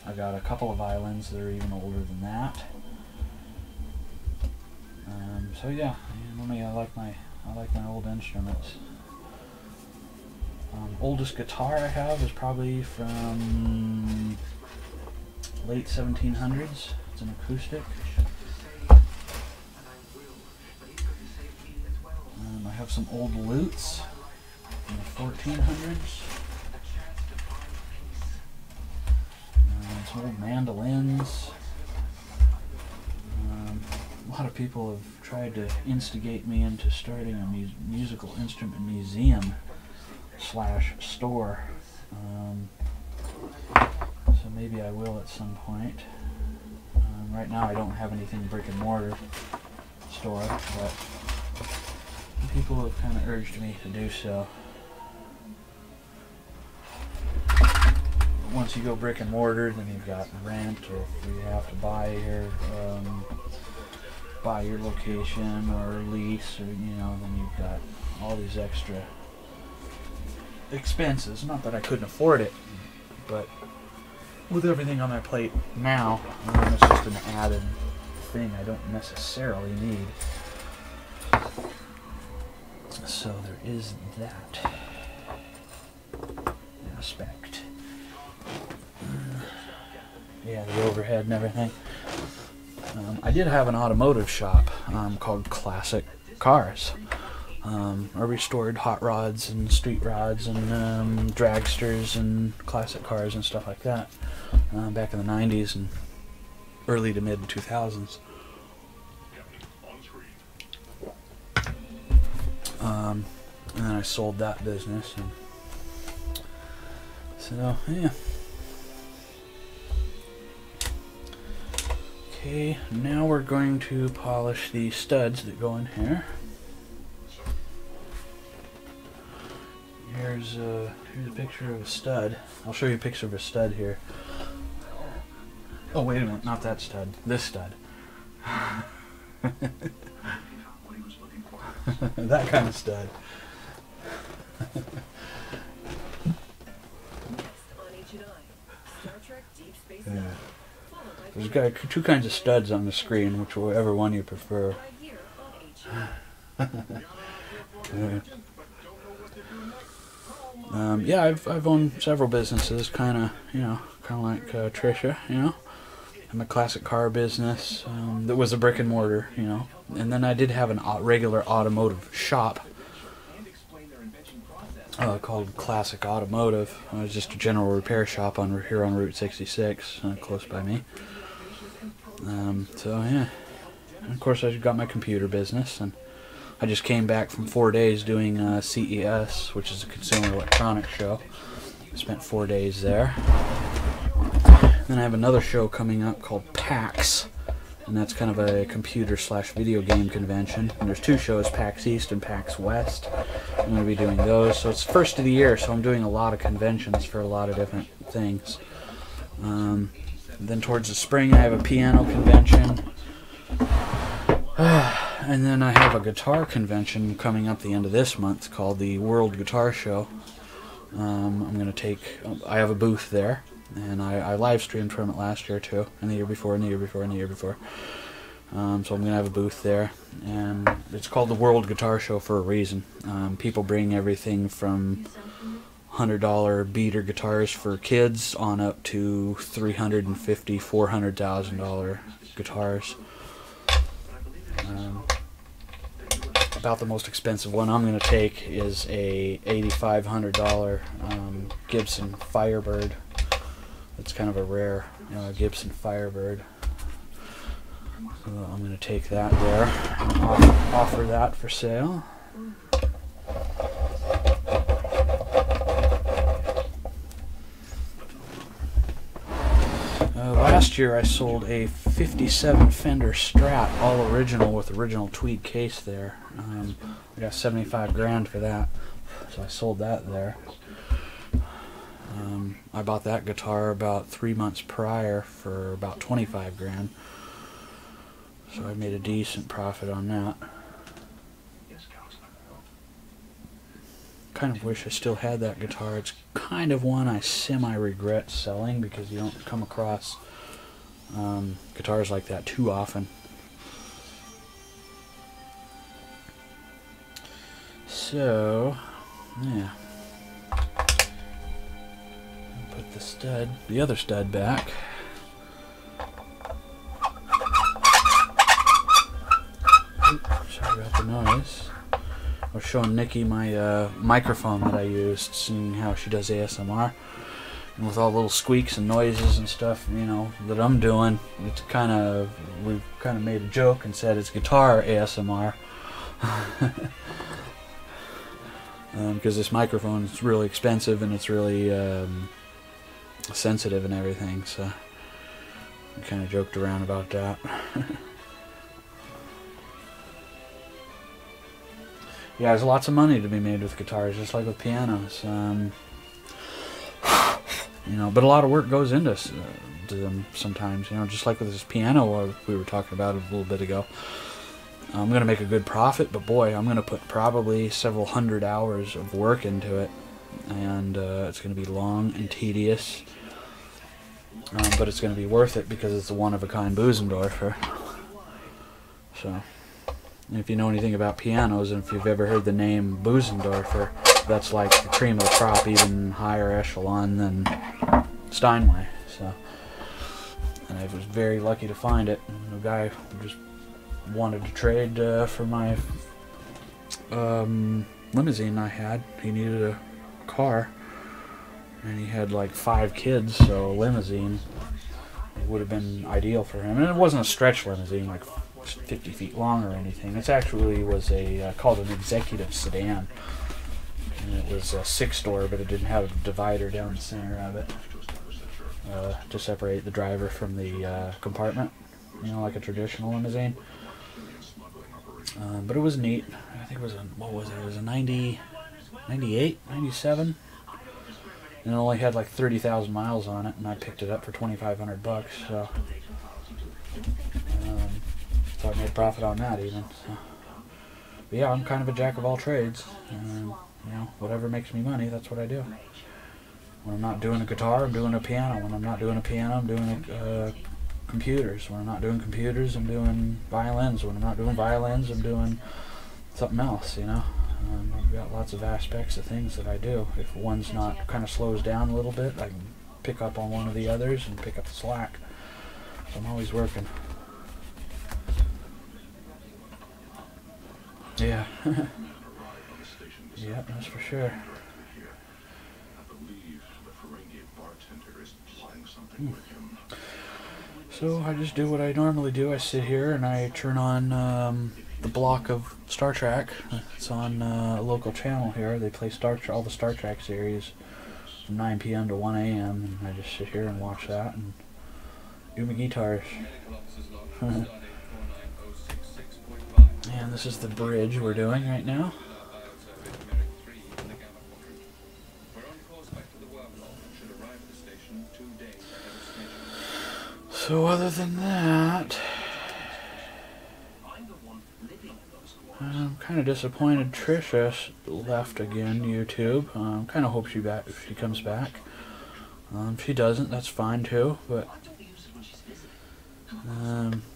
I got a couple of violins that are even older than that. So yeah, I like my old instruments. Oldest guitar I have is probably from late 1700s. It's an acoustic. I have some old lutes from the 1400s. Some old mandolins. A lot of people have tried to instigate me into starting a musical instrument museum / store. So maybe I will at some point. Right now I don't have anything brick and mortar store, but people have kind of urged me to do so. Once you go brick and mortar, then you've got rent, or if you have to buy your location or lease, or then you've got all these extra expenses. Not that I couldn't afford it, but with everything on my plate now, it's just an added thing I don't necessarily need. So there is that aspect. Yeah, the overhead and everything. I did have an automotive shop called Klasic Cars. I restored hot rods and street rods and dragsters and classic cars and stuff like that back in the 90s and early to mid 2000s. And then I sold that business. And so, yeah. Okay, now we're going to polish the studs that go in here. Here's a picture of a stud. I'll show you a picture of a stud here. Oh, wait a minute, not that stud. This stud. That kind of stud. Yeah. There's got two kinds of studs on the screen, whichever one you prefer. Yeah, I've owned several businesses, kind of like Trisha, I'm a classic car business that was a brick and mortar, and then I did have a regular automotive shop called Classic Automotive. It was just a general repair shop here on Route 66, close by me. So yeah, and of course I got my computer business, and I just came back from 4 days doing CES, which is a consumer electronics show. I spent 4 days there. Then I have another show coming up called PAX, and that's kind of a computer / video game convention. And there's two shows, PAX East and PAX West. I'm going to be doing those. So it's first of the year, so I'm doing a lot of conventions for a lot of different things. Then towards the spring I have a piano convention. And then I have a guitar convention coming up the end of this month called the World Guitar Show. I'm going to I have a booth there, and I live streamed from it last year too, and the year before, and the year before, and the year before. So I'm going to have a booth there, and it's called the World Guitar Show for a reason. People bring everything from $100 beater guitars for kids on up to $350,000, $400,000 guitars. About the most expensive one I'm going to take is a $8,500 Gibson Firebird. It's kind of a rare Gibson Firebird. So I'm going to take that there and offer that for sale. Last year I sold a 57 Fender Strat, all original with original tweed case there. I got 75 grand for that, so I sold that there. I bought that guitar about 3 months prior for about 25 grand. So I made a decent profit on that. Yes, counselor. Kind of wish I still had that guitar. It's kind of one I semi-regret selling because you don't come across guitars like that too often. So, yeah. Put the other stud back. Oops, sorry about the noise. I was showing Nikki my microphone that I used, seeing how she does ASMR. And with all the little squeaks and noises and stuff, you know, that I'm doing, we've kind of made a joke and said it's guitar ASMR. Because this microphone is really expensive and it's really sensitive and everything, so we kind of joked around about that. Yeah, there's lots of money to be made with guitars, just like with pianos. You know, but a lot of work goes into them sometimes. You know, just like with this piano we were talking about a little bit ago. I'm going to make a good profit, but boy, I'm going to put probably several hundred hours of work into it. And it's going to be long and tedious. But it's going to be worth it because it's a one-of-a-kind Bösendorfer. So, if you know anything about pianos, and if you've ever heard the name Bösendorfer, that's like the cream of the crop, even higher echelon than Steinway. So, and I was very lucky to find it. And the guy just wanted to trade for my limousine I had. He needed a car, and he had like 5 kids, so a limousine would have been ideal for him. And it wasn't a stretch limousine like 50 feet long or anything. It actually was called an executive sedan, and it was a 6-door, but it didn't have a divider down the center of it to separate the driver from the compartment, you know, like a traditional limousine. But it was neat. I think it was what was it? It was a 98, 97, and it only had like 30,000 miles on it, and I picked it up for $2,500. So, so I made a profit on that even. So. But yeah, I'm kind of a jack of all trades. You know, whatever makes me money, that's what I do. When I'm not doing a guitar, I'm doing a piano. When I'm not doing a piano, I'm doing computers. When I'm not doing computers, I'm doing violins. When I'm not doing violins, I'm doing something else, you know. I've got lots of aspects of things that I do. If one's not kind of slows down a little bit, I can pick up on one of the others and pick up the slack. So I'm always working. Yeah. Yeah, that's for sure. So I just do what I normally do. I sit here and I turn on the block of Star Trek. It's on a local channel here. They play all the Star Trek series from 9 p.m. to 1 a.m. and I just sit here and watch that and do my guitars. And this is the bridge we're doing right now. So other than that, I'm kind of disappointed Trisha left again, YouTube. Kind of hope she comes back. If she doesn't, that's fine too, but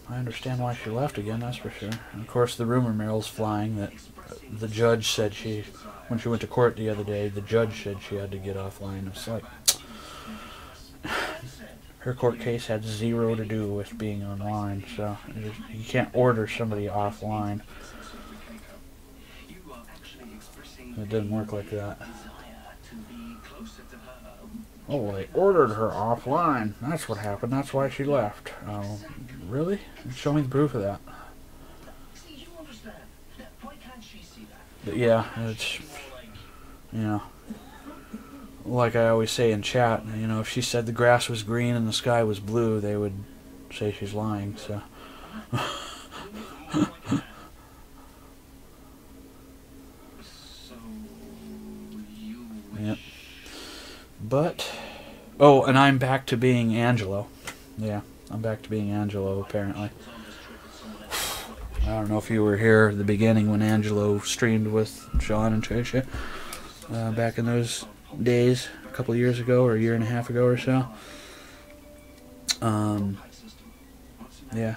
I understand why she left again, that's for sure. And of course the rumor mill's flying that the judge said when she went to court the other day, the judge said she had to get offline. It's like, her court case had zero to do with being online, so you can't order somebody offline. It doesn't work like that. Oh, they ordered her offline. That's what happened. That's why she left. Really? Show me the proof of that. But yeah, it's, you know, like I always say in chat, you know, if she said the grass was green and the sky was blue, they would say she's lying, so. Yep. But Oh, and I'm back to being Angelo. Yeah, I'm back to being Angelo, apparently. I don't know if you were here at the beginning when Angelo streamed with Sean and Tricia back in those days, a couple of years ago or a year and a half ago or so. Yeah,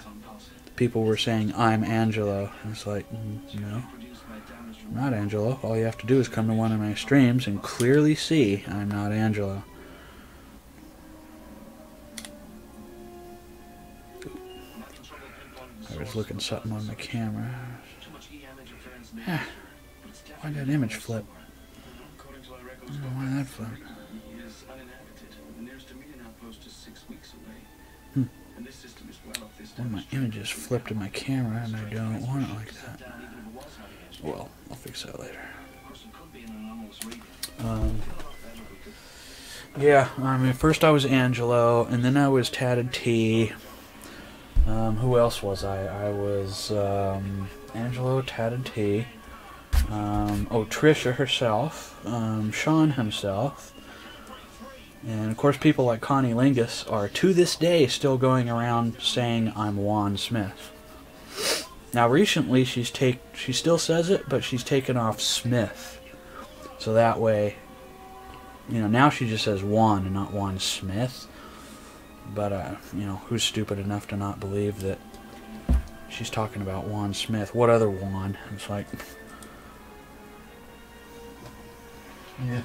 people were saying, I'm Angelo. I was like, no, I'm not Angelo. All you have to do is come to one of my streams and clearly see I'm not Angelo. I was looking something on the camera. Why'd that image flip? I don't know why that flipped. One of my images flipped in my camera and I don't want it like that. Well, I'll fix that later. Yeah, I mean, first I was Angelo, and then I was Tatted T. Who else was I? I was Angelo, Tatted T. Tricia herself, Sean himself, and of course people like Connie Lingus are to this day still going around saying I'm Juan Smith. Now recently she still says it, but she's taken off Smith, so that way, you know, now she just says Juan and not Juan Smith. But you know, who's stupid enough to not believe that she's talking about Juan Smith? What other Juan? It's like, yeah.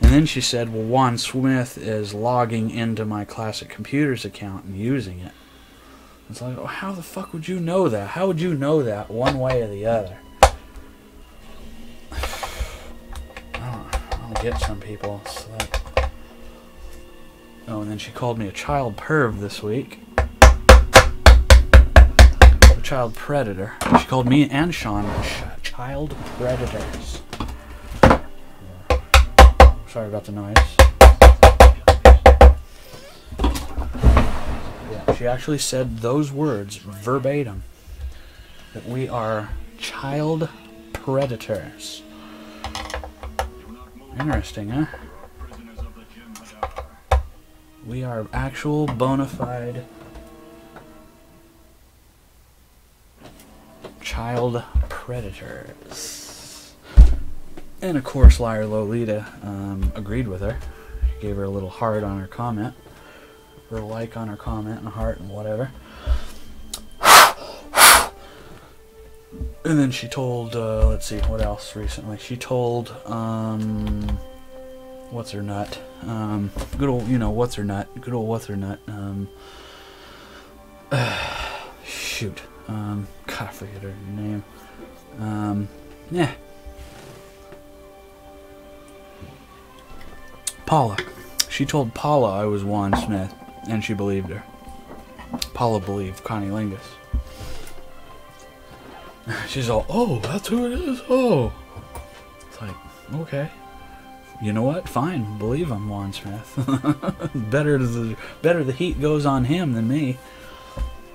And then she said, well, Juan Smith is logging into my Klasic Computers account and using it. It's like, oh, how the fuck would you know that? How would you know that one way or the other? I don't get some people. It's like, oh, and then she called me a child perv this week. A child predator. She called me and Sean child predators. Sorry about the noise. Yeah, she actually said those words verbatim. That we are child predators. Interesting, huh? We are actual bona fide child predators. And of course, Liar Lolita agreed with her. Gave her a little heart on her comment. Or a like on her comment and a heart and whatever. And then she told, let's see, what else recently? She told, what's her nut? Good old, you know, what's her nut? Good old what's her nut? Shoot. God, I forget her name. Yeah. Paula. She told Paula I was Juan Smith, and she believed her. Paula believed Connie Lingus. She's all, oh, that's who it is? Oh. It's like, okay. You know what? Fine. Believe I'm Juan Smith. better the heat goes on him than me.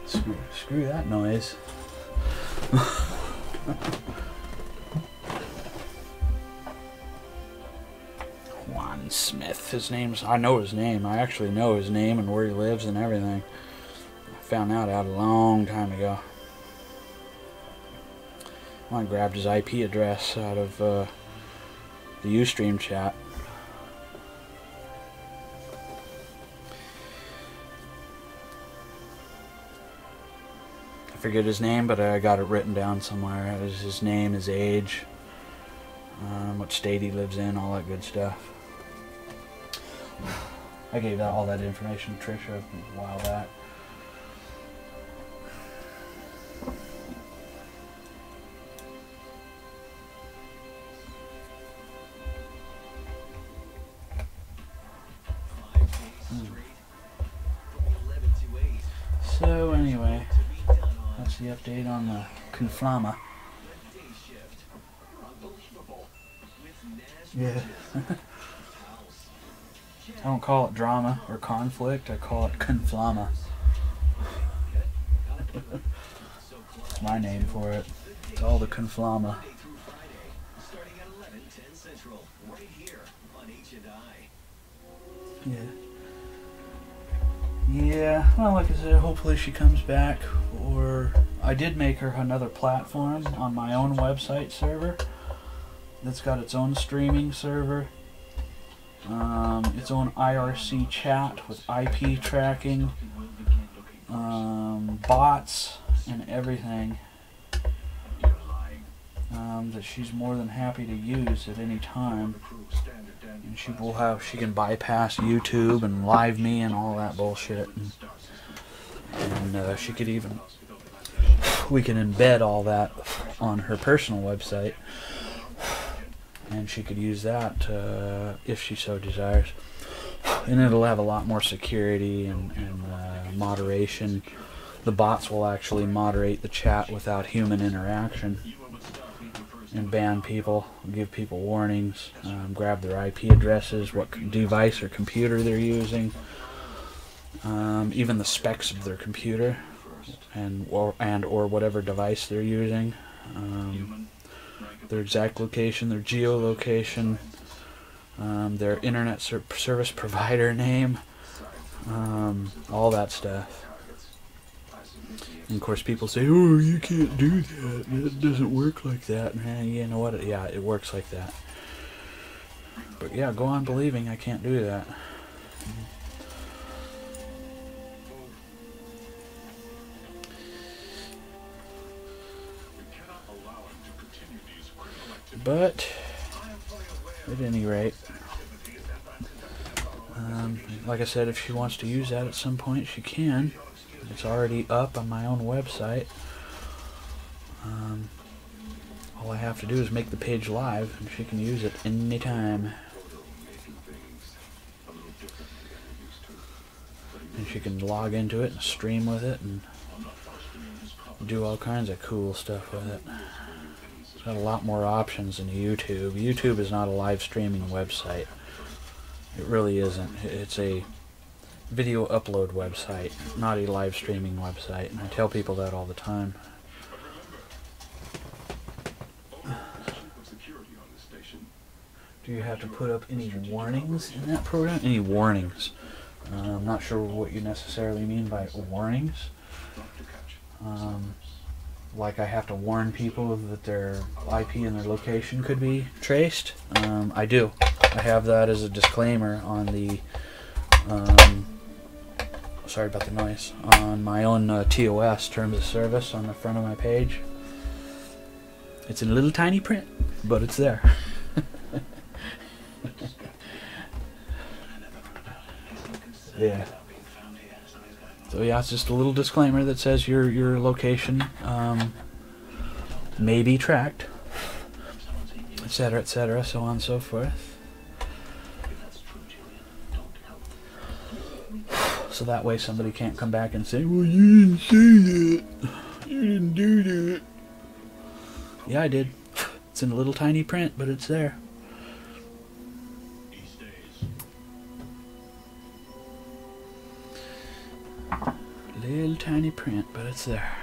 Screw that noise. Juan Smith. His name's... I know his name. I actually know his name and where he lives and everything. I found that out a long time ago. I grabbed his IP address out of the Ustream chat. I forget his name, but I got it written down somewhere. It was his name, his age, what state he lives in, all that good stuff. I gave all that information to Trisha a while back. So anyway, that's the update on the Conflama. Yeah. I don't call it drama or conflict, I call it Conflama. That's my name for it. It's all the Conflama. Yeah. Yeah, well, like I said, hopefully she comes back. Or I did make her another platform on my own website server that's got its own streaming server, its own IRC chat with IP tracking, bots, and everything, that she's more than happy to use at any time. And she can bypass YouTube and live me and all that bullshit. And she could even, we can embed all that on her personal website, and she could use that if she so desires. And it'll have a lot more security and moderation. The bots will actually moderate the chat without human interaction and ban people, give people warnings, grab their IP addresses, what device or computer they're using, even the specs of their computer and or whatever device they're using, their exact location, their geolocation, their internet service provider name, all that stuff. And of course people say, oh, you can't do that, it doesn't work like that. And you know what, yeah, it works like that. But yeah, go on believing I can't do that. But at any rate, like I said, if she wants to use that at some point, she can. It's already up on my own website. All I have to do is make the page live, and she can use it anytime. And she can log into it and stream with it and do all kinds of cool stuff with it. It's got a lot more options than YouTube. YouTube is not a live streaming website. It really isn't. It's a video upload website, not a live streaming website, and I tell people that all the time. Do you have to put up any warnings in that program? Any warnings? I'm not sure what you necessarily mean by warnings. Like I have to warn people that their IP and their location could be traced? I do. I have that as a disclaimer on the sorry about the noise, on my own TOS, Terms of Service, on the front of my page. It's in little tiny print, but it's there. Yeah. So yeah, it's just a little disclaimer that says your location may be tracked, etc., so on and so forth. So that way somebody can't come back and say, well, you didn't say that. You didn't do that. Yeah, I did. It's in a little tiny print, but it's there. Little tiny print, but it's there.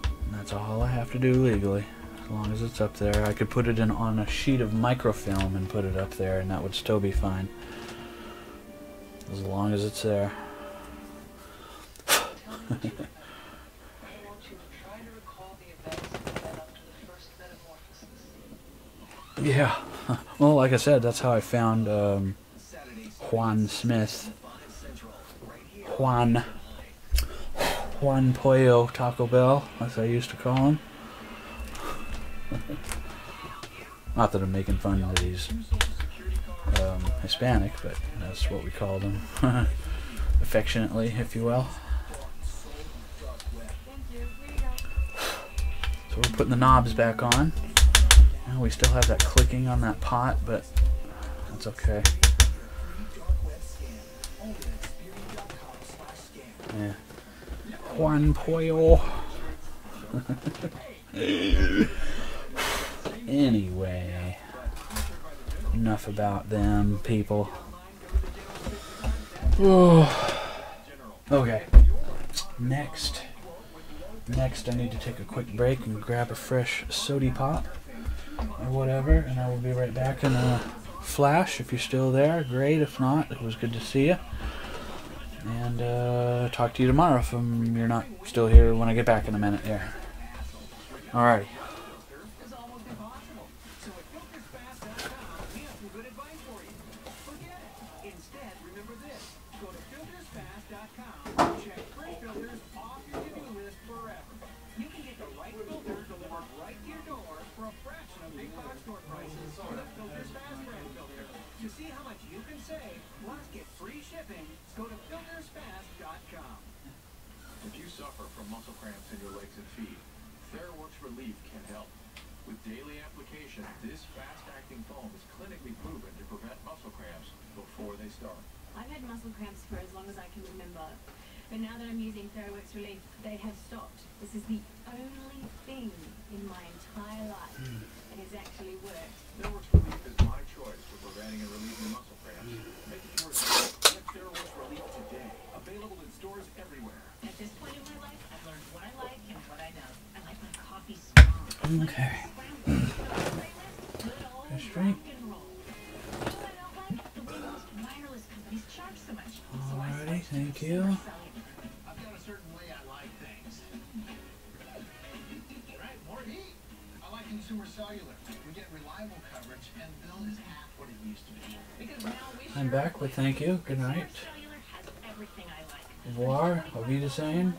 And that's all I have to do legally, as long as it's up there. I could put it on a sheet of microfilm and put it up there, and that would still be fine. As long as it's there. Yeah. Well, like I said, that's how I found Juan Smith. Juan Pollo Taco Bell, as I used to call him. Not that I'm making fun that he's Hispanic, but that's what we called him. Affectionately, if you will. So we're putting the knobs back on. Now we still have that clicking on that pot, but that's okay. Yeah. Juan Pollo. Anyway, enough about them people. Okay. Next I need to take a quick break and grab a fresh soda pop or whatever, and I will be right back in a flash. If you're still there, great. If not, it was good to see you. And talk to you tomorrow if you're not still here when I get back in a minute here. Alrighty. Is almost impossible. So at filtersfast.com, we have some good advice for you. Forget it. Instead, remember this. Go to filtersfast.com, check free filters off your to-do list forever. You can get the right filter delivered right to your door for a fraction of big box store prices with a Filters Fast brand filter. To see how much you can save, plus get free shipping, go to filtersfast.com. If you suffer from muscle cramps in your legs and feet, TheraWorks Relief can help. With daily application, this fast-acting foam is clinically proven to prevent muscle cramps before they start. I've had muscle cramps for as long as I can remember, but now that I'm using TheraWorks Relief, they have stopped. This is the only thing in my entire life that has actually worked. TheraWorks Relief is my choice for preventing and relieving muscle cramps. Make it yours. Get TheraWorks Relief today. Available in stores everywhere. At this point in my life, I've learned what I like and what I don't. I like my coffee strong. Okay. Good drink. Alrighty, thank you. I've got a certain way I like things. Right, more heat. I like Consumer Cellular. We get reliable coverage, and bill is half what it used to be. Because now we I'm back with thank you. Good night. Au revoir. Auf Wiedersehen.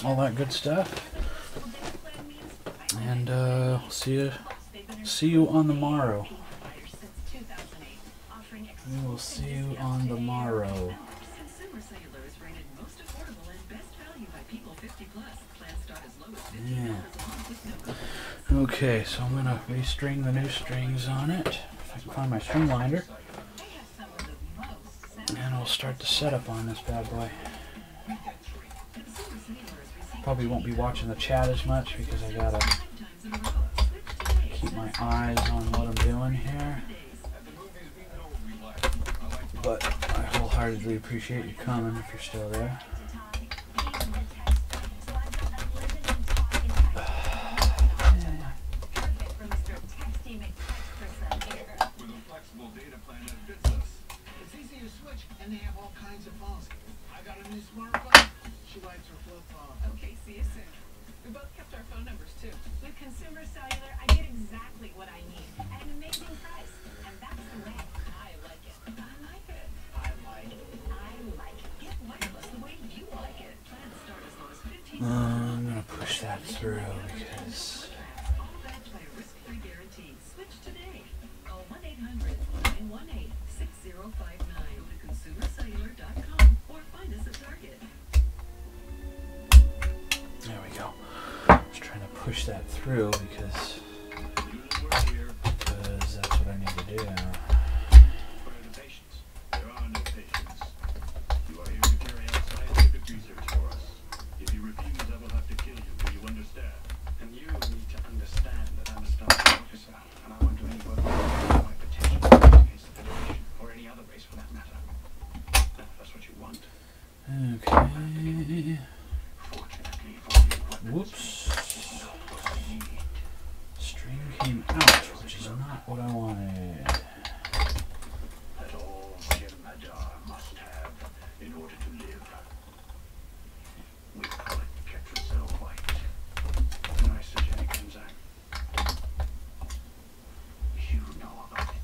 All that good stuff. And see you on the morrow. We will see you on the morrow. Consumer Cellular is rated most affordable and best value by people 50 plus. Plans start as low as $50 a month with no cost. Okay, so I'm gonna restring the new strings on it. If I can find my string winder. And we'll start the setup on this bad boy. Probably won't be watching the chat as much because I gotta keep my eyes on what I'm doing here. But I wholeheartedly appreciate you coming if you're still there. And they have all kinds of phones. I got a new smartphone. She likes her flip phone. Okay, see you soon. We both kept our phone numbers too. With Consumer Cellular, I get exactly what I need at an amazing price. And that's the way I like it. I like it. I like it. I like it. Get wireless the way you like it. Plans start as low as $15. I'm gonna push that through because All backed by a risk-free guarantee. Switch today. Call 1-800-918-6059. Go to consumercellular.com or find us at Target. there we go. Just trying to push that through because that's what I need to do now. Where are the patients? There are no patients. You are here to carry out scientific research for us. If you refuse, I will have to kill you. Do you understand? And you need to understand that I'm a staff officer, and I won't do any work with my potential against the Federation, or any other race for that matter. If that's what you want. Okay. Fortunately for you, weapons Whoops. are not what I need. String came out, which is not what I wanted. That all Jim Hadar must have in order to live. We call it Ketracel White. An isogenic enzyme. You know about it.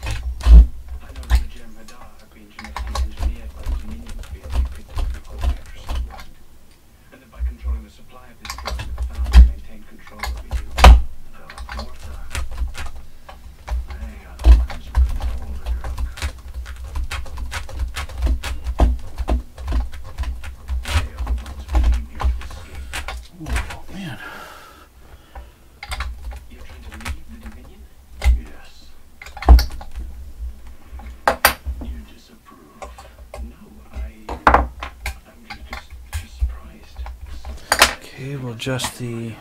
I know that the Gem Hadar have been genetically engineered by the Dominion to be able to pick up the whole Ketracel White. And that by controlling the supply of this drug, the founders maintain control over you. The Morta. They are the ones who control the drug. They are the ones who came here to escape. Oh man. You're trying to leave the Dominion? Yes. You disapprove? No, I'm just surprised. Okay, we'll adjust the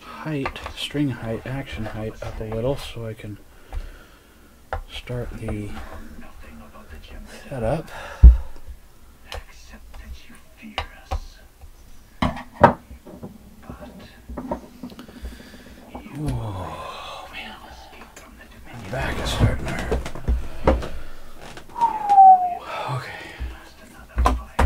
height, string height, action height up a little so I can start the Nothing about the Gem Hadar setup. except that you fear us. But you Oh man, escaped from the my Dominion. back is starting to hurt. Okay. Just another fight.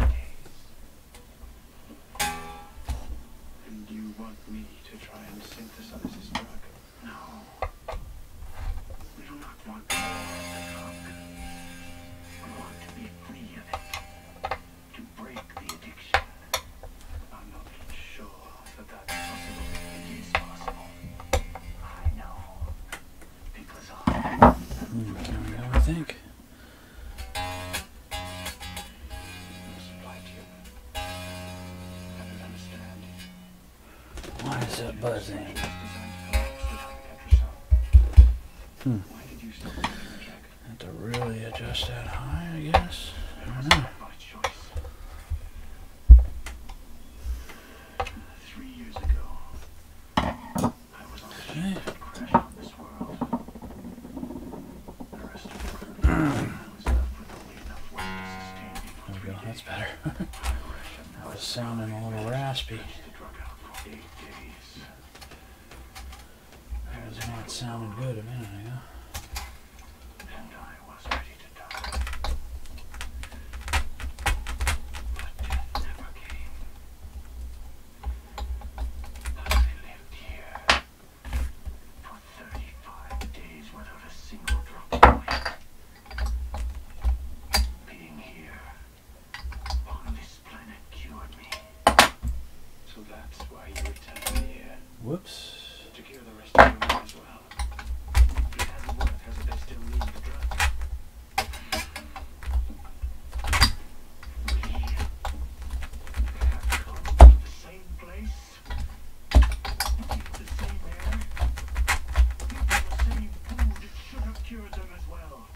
buzzing. Why did you stop taking the check? Have to really adjust that high, I guess. I don't know. My choice. 3 years ago, I was on a ship that crashed on this world. The rest of the crew, I was left with only enough weight to sustain me for There we 3 go, that's days. better. Russian That was sounding a little raspy. the drug out for 8 days. That was not sounding good a minute ago. And I was ready to die. But death never came. I lived here for 35 days without a single drop of weight. Being here on this planet cured me. So that's why you returned here. Whoops. To cure the rest of you as well. It hasn't worked, has it? They still need the drug. We have come to the same place, the same air, the same food. It should have cured them as well.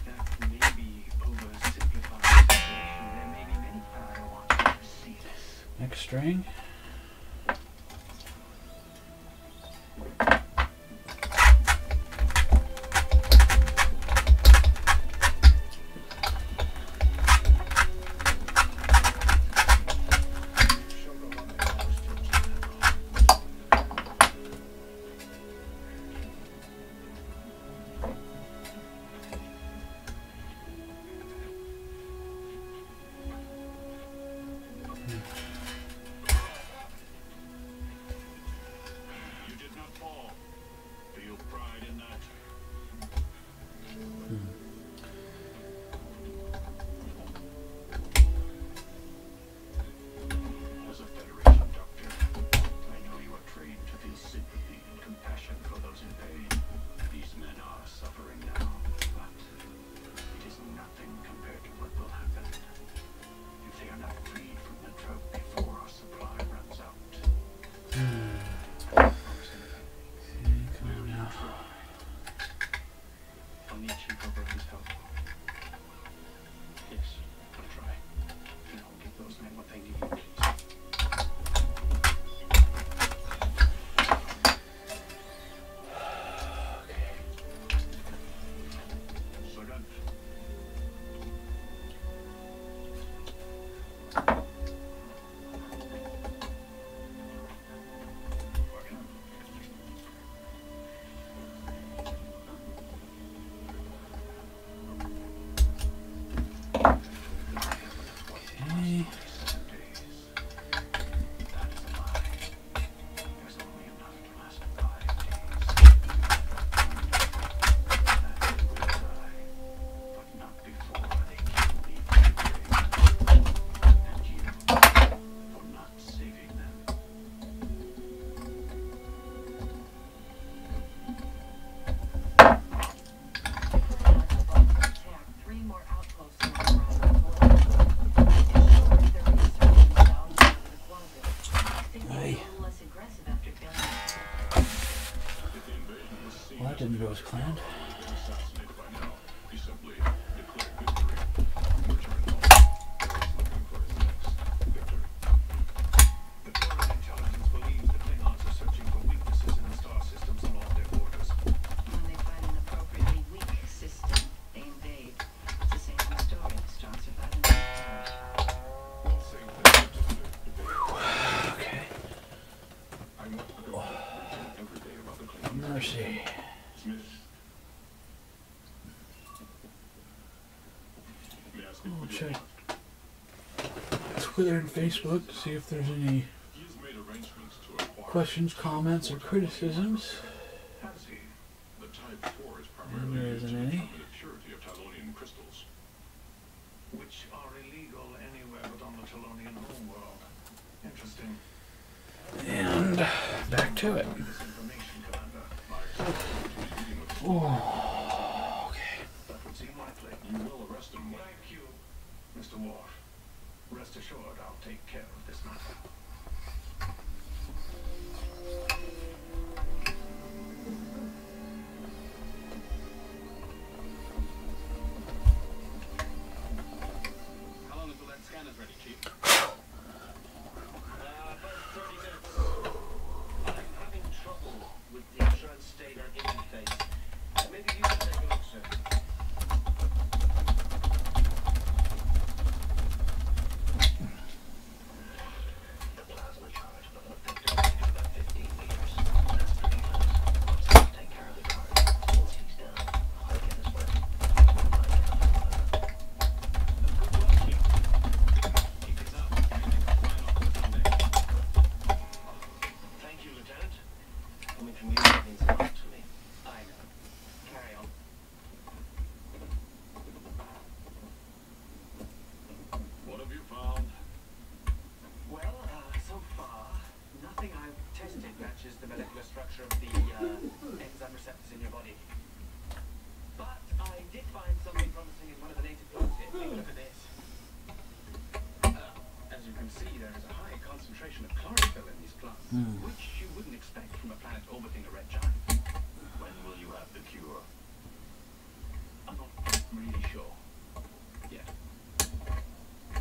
That may be oversimplifying the situation. There may be many, but I want you to see this. Next string. You did not fall. Feel pride in that. As a Federation doctor, I know you are trained to feel sympathy and compassion for those in pain. These men are suffering now, but it is nothing compared to what will happen if they are not freed from the drug before our supply runs out. Okay, come on now. I'll need Chief O'Brien's help. Yes, I'll try. And I'll give those men what they need, please. Sergeant. Okay. 7 days. That is a lie. There's only enough to last 5 days. That they will die, but not before they kill me today. And you, for not saving them. Attack 3 more outposts around the border. Ensure their resurgence down to the quadrant. They may be a little less aggressive after failing. If the invasion was seen Well, that didn't go as planned. been assassinated by now, he simply declared victory. Return home. There is looking for his next victory. The Foreign Intelligence believes the Klingons are searching for weaknesses in the star systems along their borders. When they find an appropriately weak system, they invade. It's the same old story. The strong survive and the weak perish. We'll save them if they Okay. I must go every day about the Klingons. Mercy. Smith. May I speak We'll with you? check Twitter and Facebook to see if there's any He has made arrangements to acquire questions, comments, or criticisms. Has he? The Type 4 is And primarily there used to isn't any. determine the purity of Tylonian crystals. Which are illegal anywhere but on the Tylonian homeworld. Interesting. And back to it. This information, Commander. My meeting with the Oh, okay. That would seem likely. You will arrest him. Thank you, Mr. Worf. Rest assured, I'll take care of this matter. How long until that scanner's ready, Chief? About 30 minutes. I'm having trouble with the insurance data interface. Maybe you can take a look, sir. The plasma charge of an effective range of about 15 meters. That's 30 minutes. I'll take care of the guard. Once he's done, I'll get his work. Good work, Chief. Keep this up. Right off the Sunday. Thank you, Lieutenant. Coming from you means a lot to me. I know. Carry on. What have you found? Well, so far, nothing I've tested matches the molecular structure of the enzyme receptors in your body. But I did find something promising in one of the native plants here. Take a look at this. As you can see, there is a high concentration of chlorophyll in these plants, which you wouldn't expect from a planet orbiting a red giant. When will you have the cure? I'm not really sure. Yeah.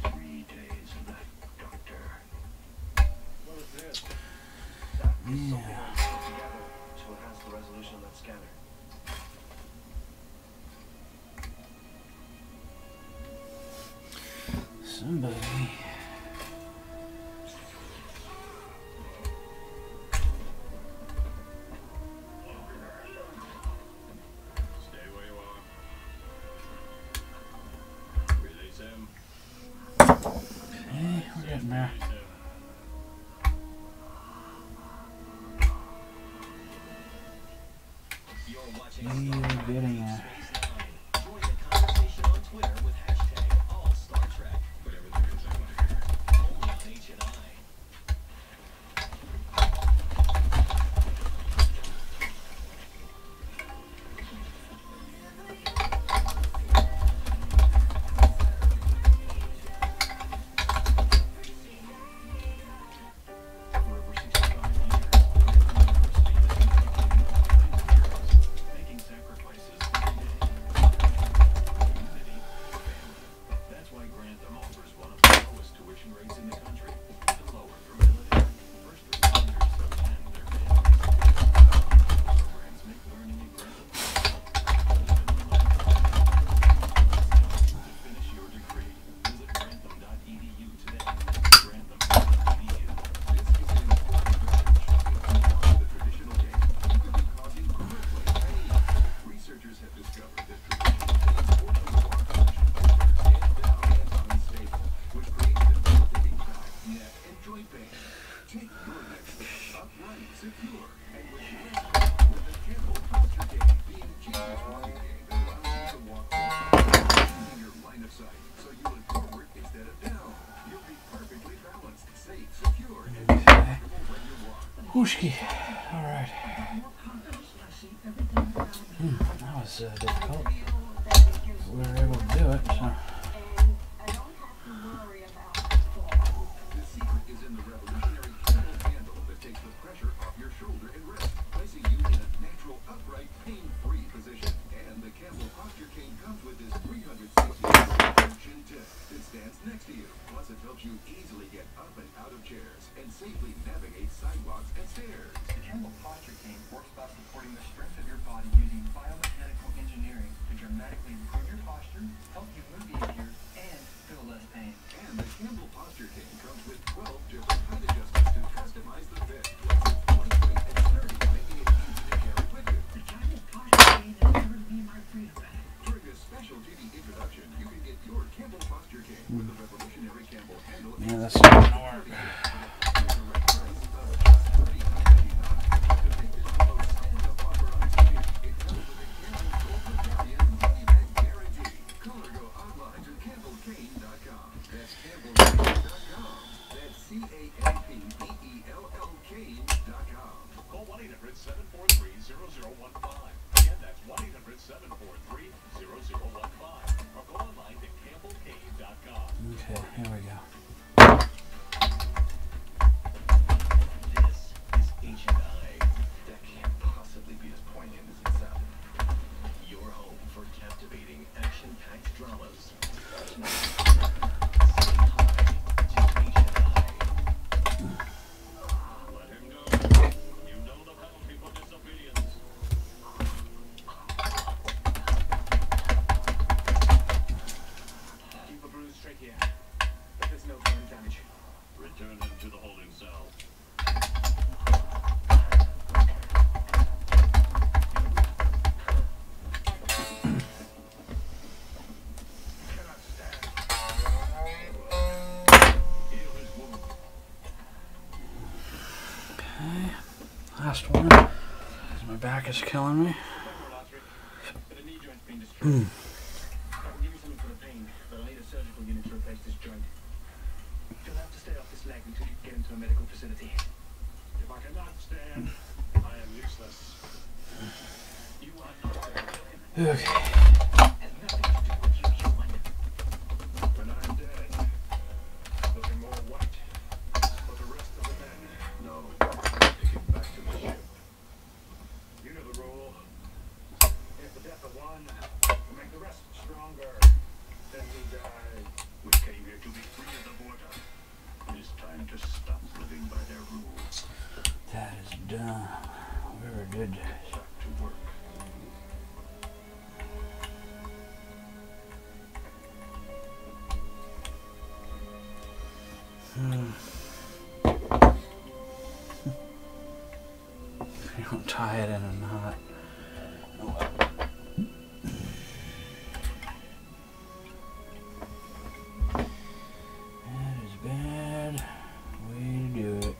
3 days left, Doctor. What is this? That is something I put together to enhance the resolution of that scanner. Somebody. Stay where you are. Release him. Hey, we're getting there. Release him. You're watching You're getting there. Space Nine. Join the conversation on Twitter with hashtag #AllStarTrek. Whatever there is, I want to hear. Only on H&I. For over 65 years, University has been making sacrifices every day. Community, family. That's why Grantham offers one of the lowest tuition rates in the country. Even lower for military, first responders, and their families. Programs make learning at Grantham to finish your degree. Visit grantham.edu today. Grantham.edu. This is an important message. The traditional game could be causing crippling pain. Researchers have discovered that traditional games force the blood function stand down and unstable, which creates debilitating back, neck, and joint pain. Take your next step upright, secure, and with rest with the Campbell posture game, being Jesus walking game that allows you to walk forward, using your line of sight, so you look forward instead of down. You'll be perfectly balanced, safe, secure, and comfortable when you walk. Whooshki. Alright. That was difficult. We were able to do it, so. The secret is in the revolutionary Campbell handle that takes the pressure off your shoulder and wrist, placing you in a natural, upright, pain-free position. And the Campbell posture cane comes with this 360-degree function tip that stands next to you. Plus, it helps you easily get up and out of chairs and safely navigate sidewalks and stairs. The Campbell posture cane works by supporting the strength of your body using biomechanical engineering to dramatically improve your posture, help you move easier, and feel less pain. And the Campbell posture cane comes with 12 different height adjustments to customize the fit. Plus, it's lightweight and sturdy, making it easy to carry with you. The Campbell posture cane has never been my freedom bag. During this special TV introduction, you can get your Campbell posture cane with the revolutionary Campbell handle. Yeah, that's not gonna work. Call 1-800-743-0015. Again, that's 1-800-743-0015. Or go online to campbellcane.com. Okay, here we go. This is H&I. last one. 'Cause my back is killing me. But the knee joint's been destroyed. I can give you something for the pain, but I'll need a surgical unit to replace this joint. You'll have to stay off this leg until you get into a medical facility. If I cannot stand, I am useless. You are not dead. Okay. Has nothing to do with you, human. When I'm dead, looking more white for the rest of the men. No, take it back to the ship. You know the rule. If the death of one will make the rest stronger, then we die. We came here to be free of the border. It is time to stop living by their rules. That is done. Very good. Back to work. You don't tie it in a knot. That is bad. Way to do it.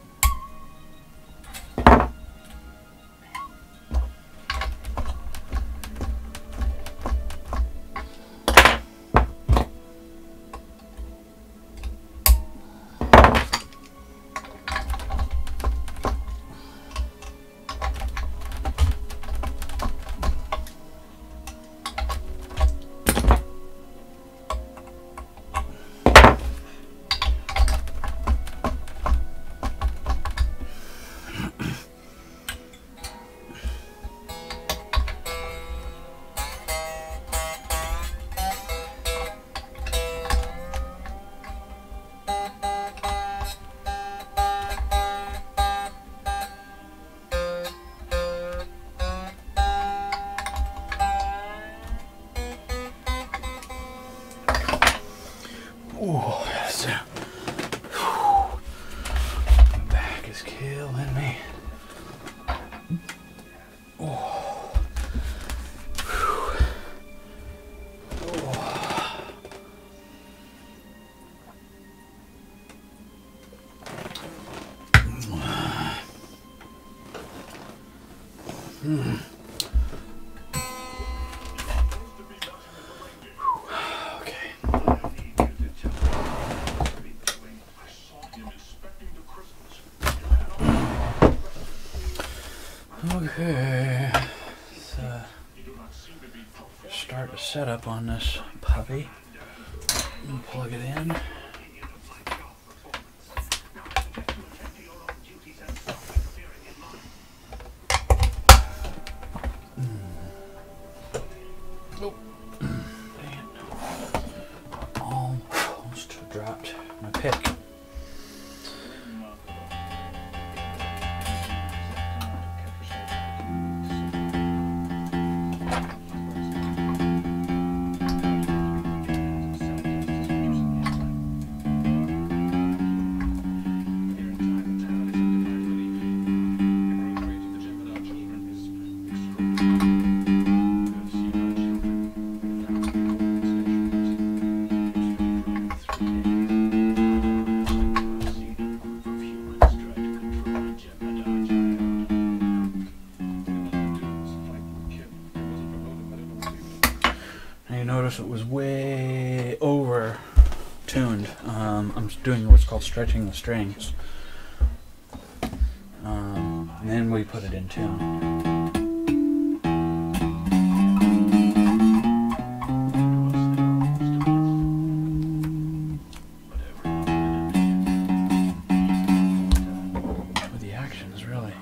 Oh, that's my back is killing me. Oh. Okay, so start the setup on this puppy and plug it in. Oh, dang it. Almost dropped my pick. Notice it was way over tuned. I'm doing what's called stretching the strings, and then we put it in tune. With the actions, really.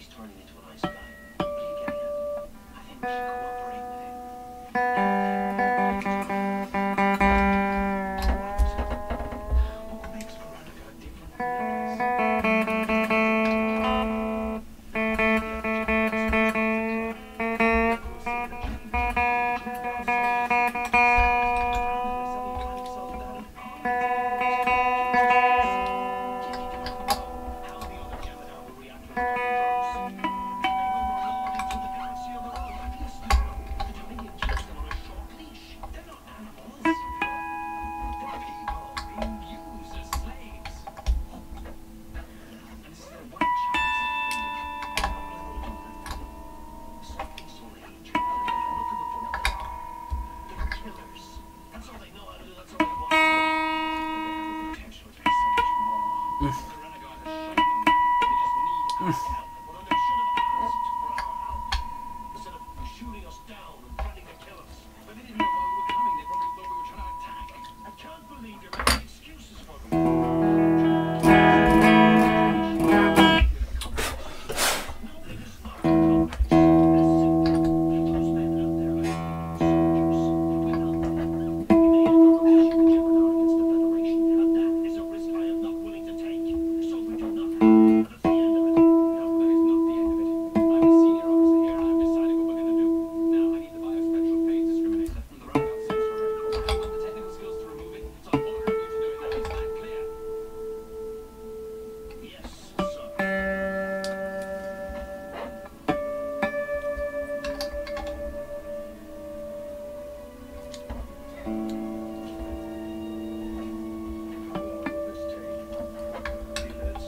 he's turning into an ice guy. What are you getting at? I think we should cooperate with him. What makes Veronica different from the others?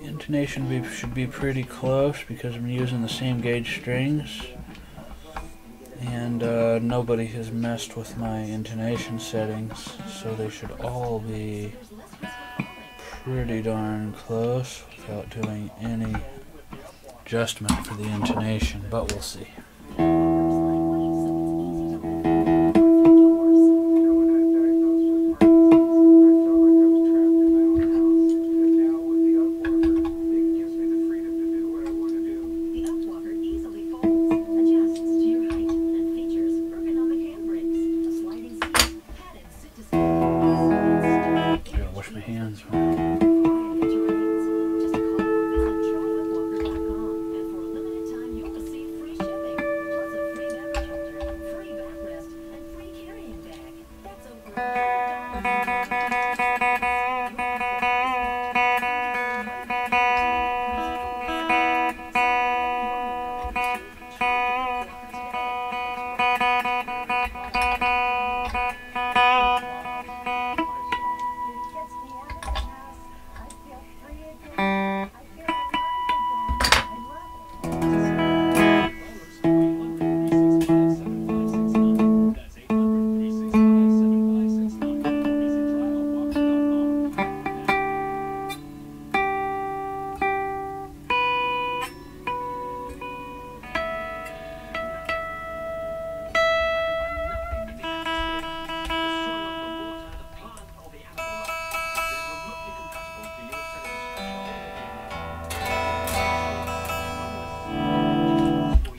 Intonation should be pretty close because I'm using the same gauge strings, and nobody has messed with my intonation settings, so they should all be pretty darn close without doing any adjustment for the intonation, but we'll see.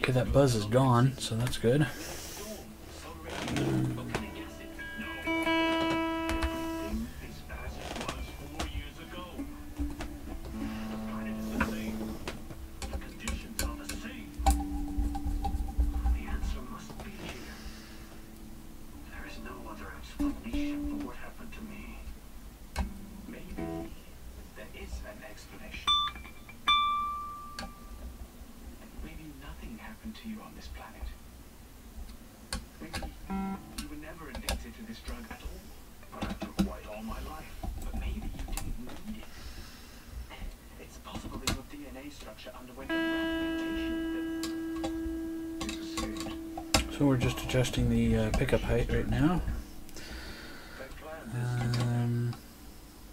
Okay, that buzz is gone, so that's good. To you on this planet. Maybe you were never addicted to this drug at all, but I took white all my life. But maybe you didn't need it. It's possible that your DNA structure underwent a mutation. So we're just adjusting the pickup height right now.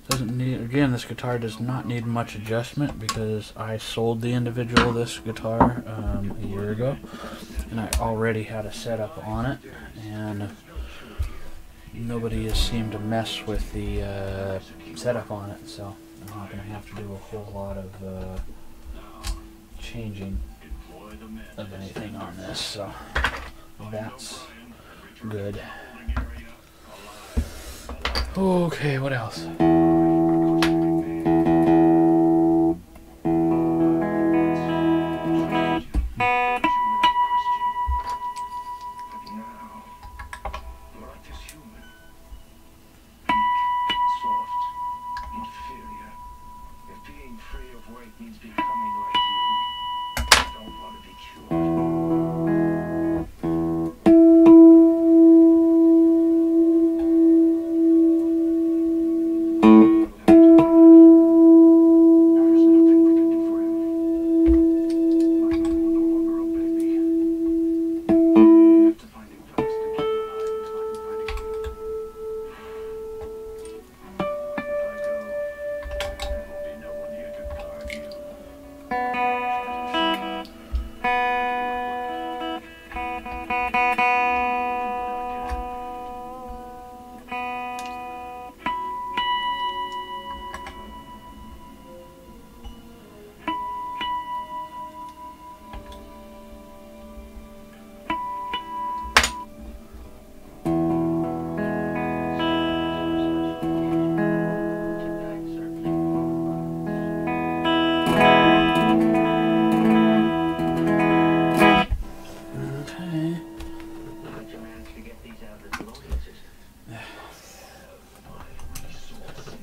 Doesn't need, again, this guitar does not need much adjustment because I sold the individual this guitar a year ago, and I already had a setup on it, and nobody has seemed to mess with the setup on it, so I'm not going to have to do a whole lot of changing of anything on this, so that's good. Okay, what else?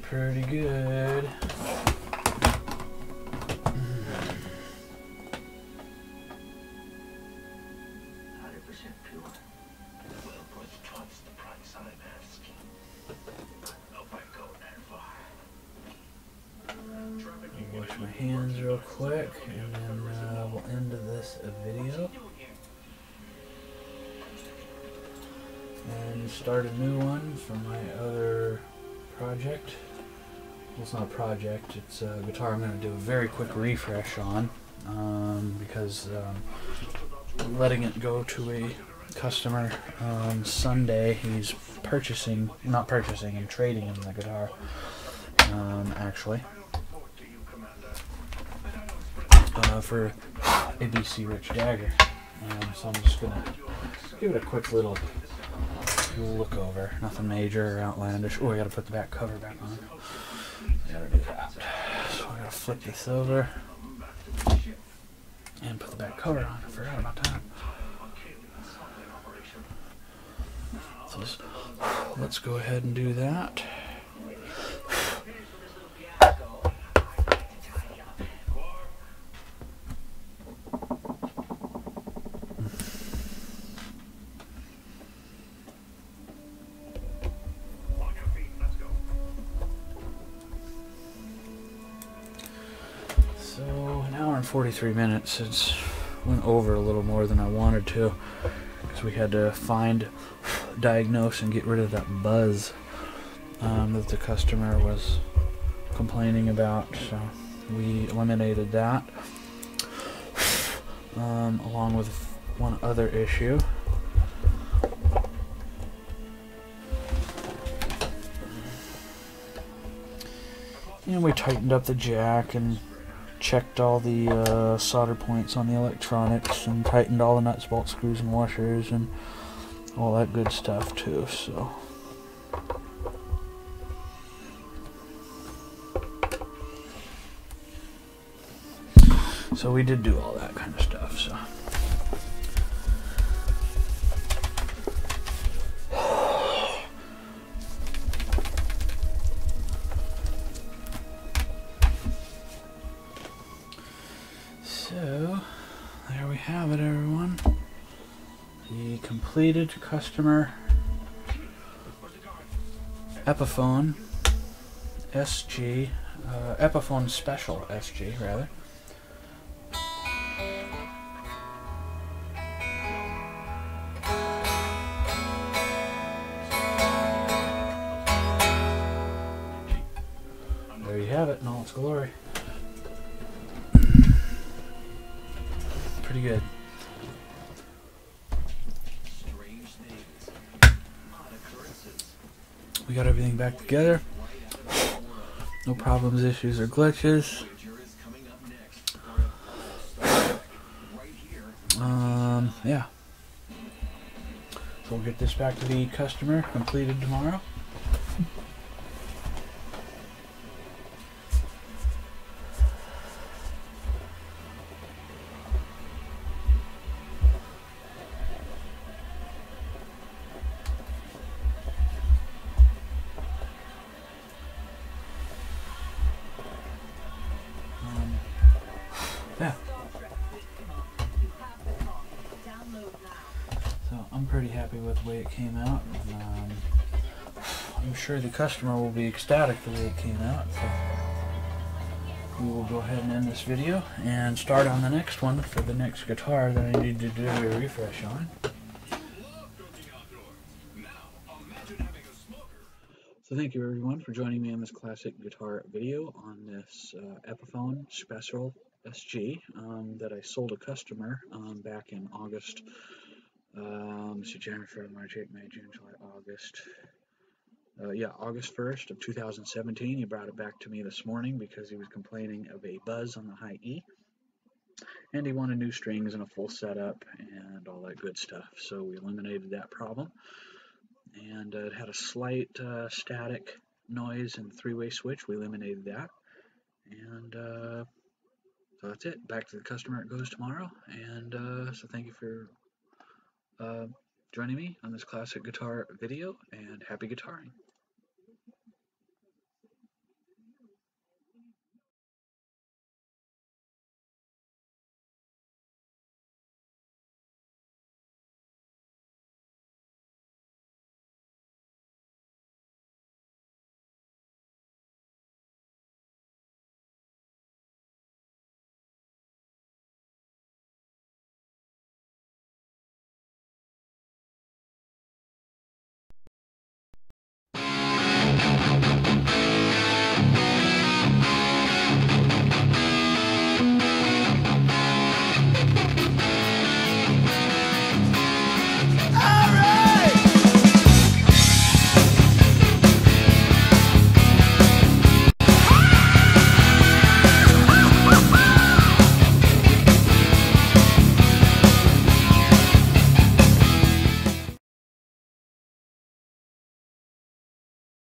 Pretty good. 100% pure. Well, for twice the price I'm asking. I hope I go that far. Wash my hands real quick, and then we'll end this video. And start a new one for my other project. Well, it's not a project, it's a guitar I'm going to do a very quick refresh on because letting it go to a customer on Sunday. He's not purchasing, I'm trading him the guitar actually for ABC Rich Dagger. So I'm just going to give it a quick little look over, nothing major or outlandish. Oh, I gotta put the back cover back on. I gotta do that. So I gotta flip this over and put the back cover on. I forgot about that. So let's go ahead and do that. So an hour and 43 minutes. It's went over a little more than I wanted to because we had to find, diagnose, and get rid of that buzz that the customer was complaining about. So we eliminated that along with one other issue. And we tightened up the jack and checked all the solder points on the electronics and tightened all the nuts, bolts, screws, and washers and all that good stuff too. So we did do all that kind of stuff. So there we have it, everyone. The completed customer Epiphone SG, Epiphone Special SG rather. There you have it in all its glory. Pretty good. We got everything back together. No problems, issues, or glitches. Yeah. So we'll get this back to the customer completed tomorrow. Yeah. So I'm pretty happy with the way it came out. I'm sure the customer will be ecstatic the way it came out. So we will go ahead and end this video and start on the next one for the next guitar that I need to do a refresh on. So thank you everyone for joining me on this classic guitar video on this Epiphone Special SG that I sold a customer back in August. So January, February, March, April, May, June, July, August. August 1st of 2017. He brought it back to me this morning because he was complaining of a buzz on the high E. And he wanted new strings and a full setup and all that good stuff. So we eliminated that problem. And it had a slight static noise and three-way switch. We eliminated that. And so that's it. Back to the customer it goes tomorrow. And so thank you for joining me on this classic guitar video, and happy guitaring.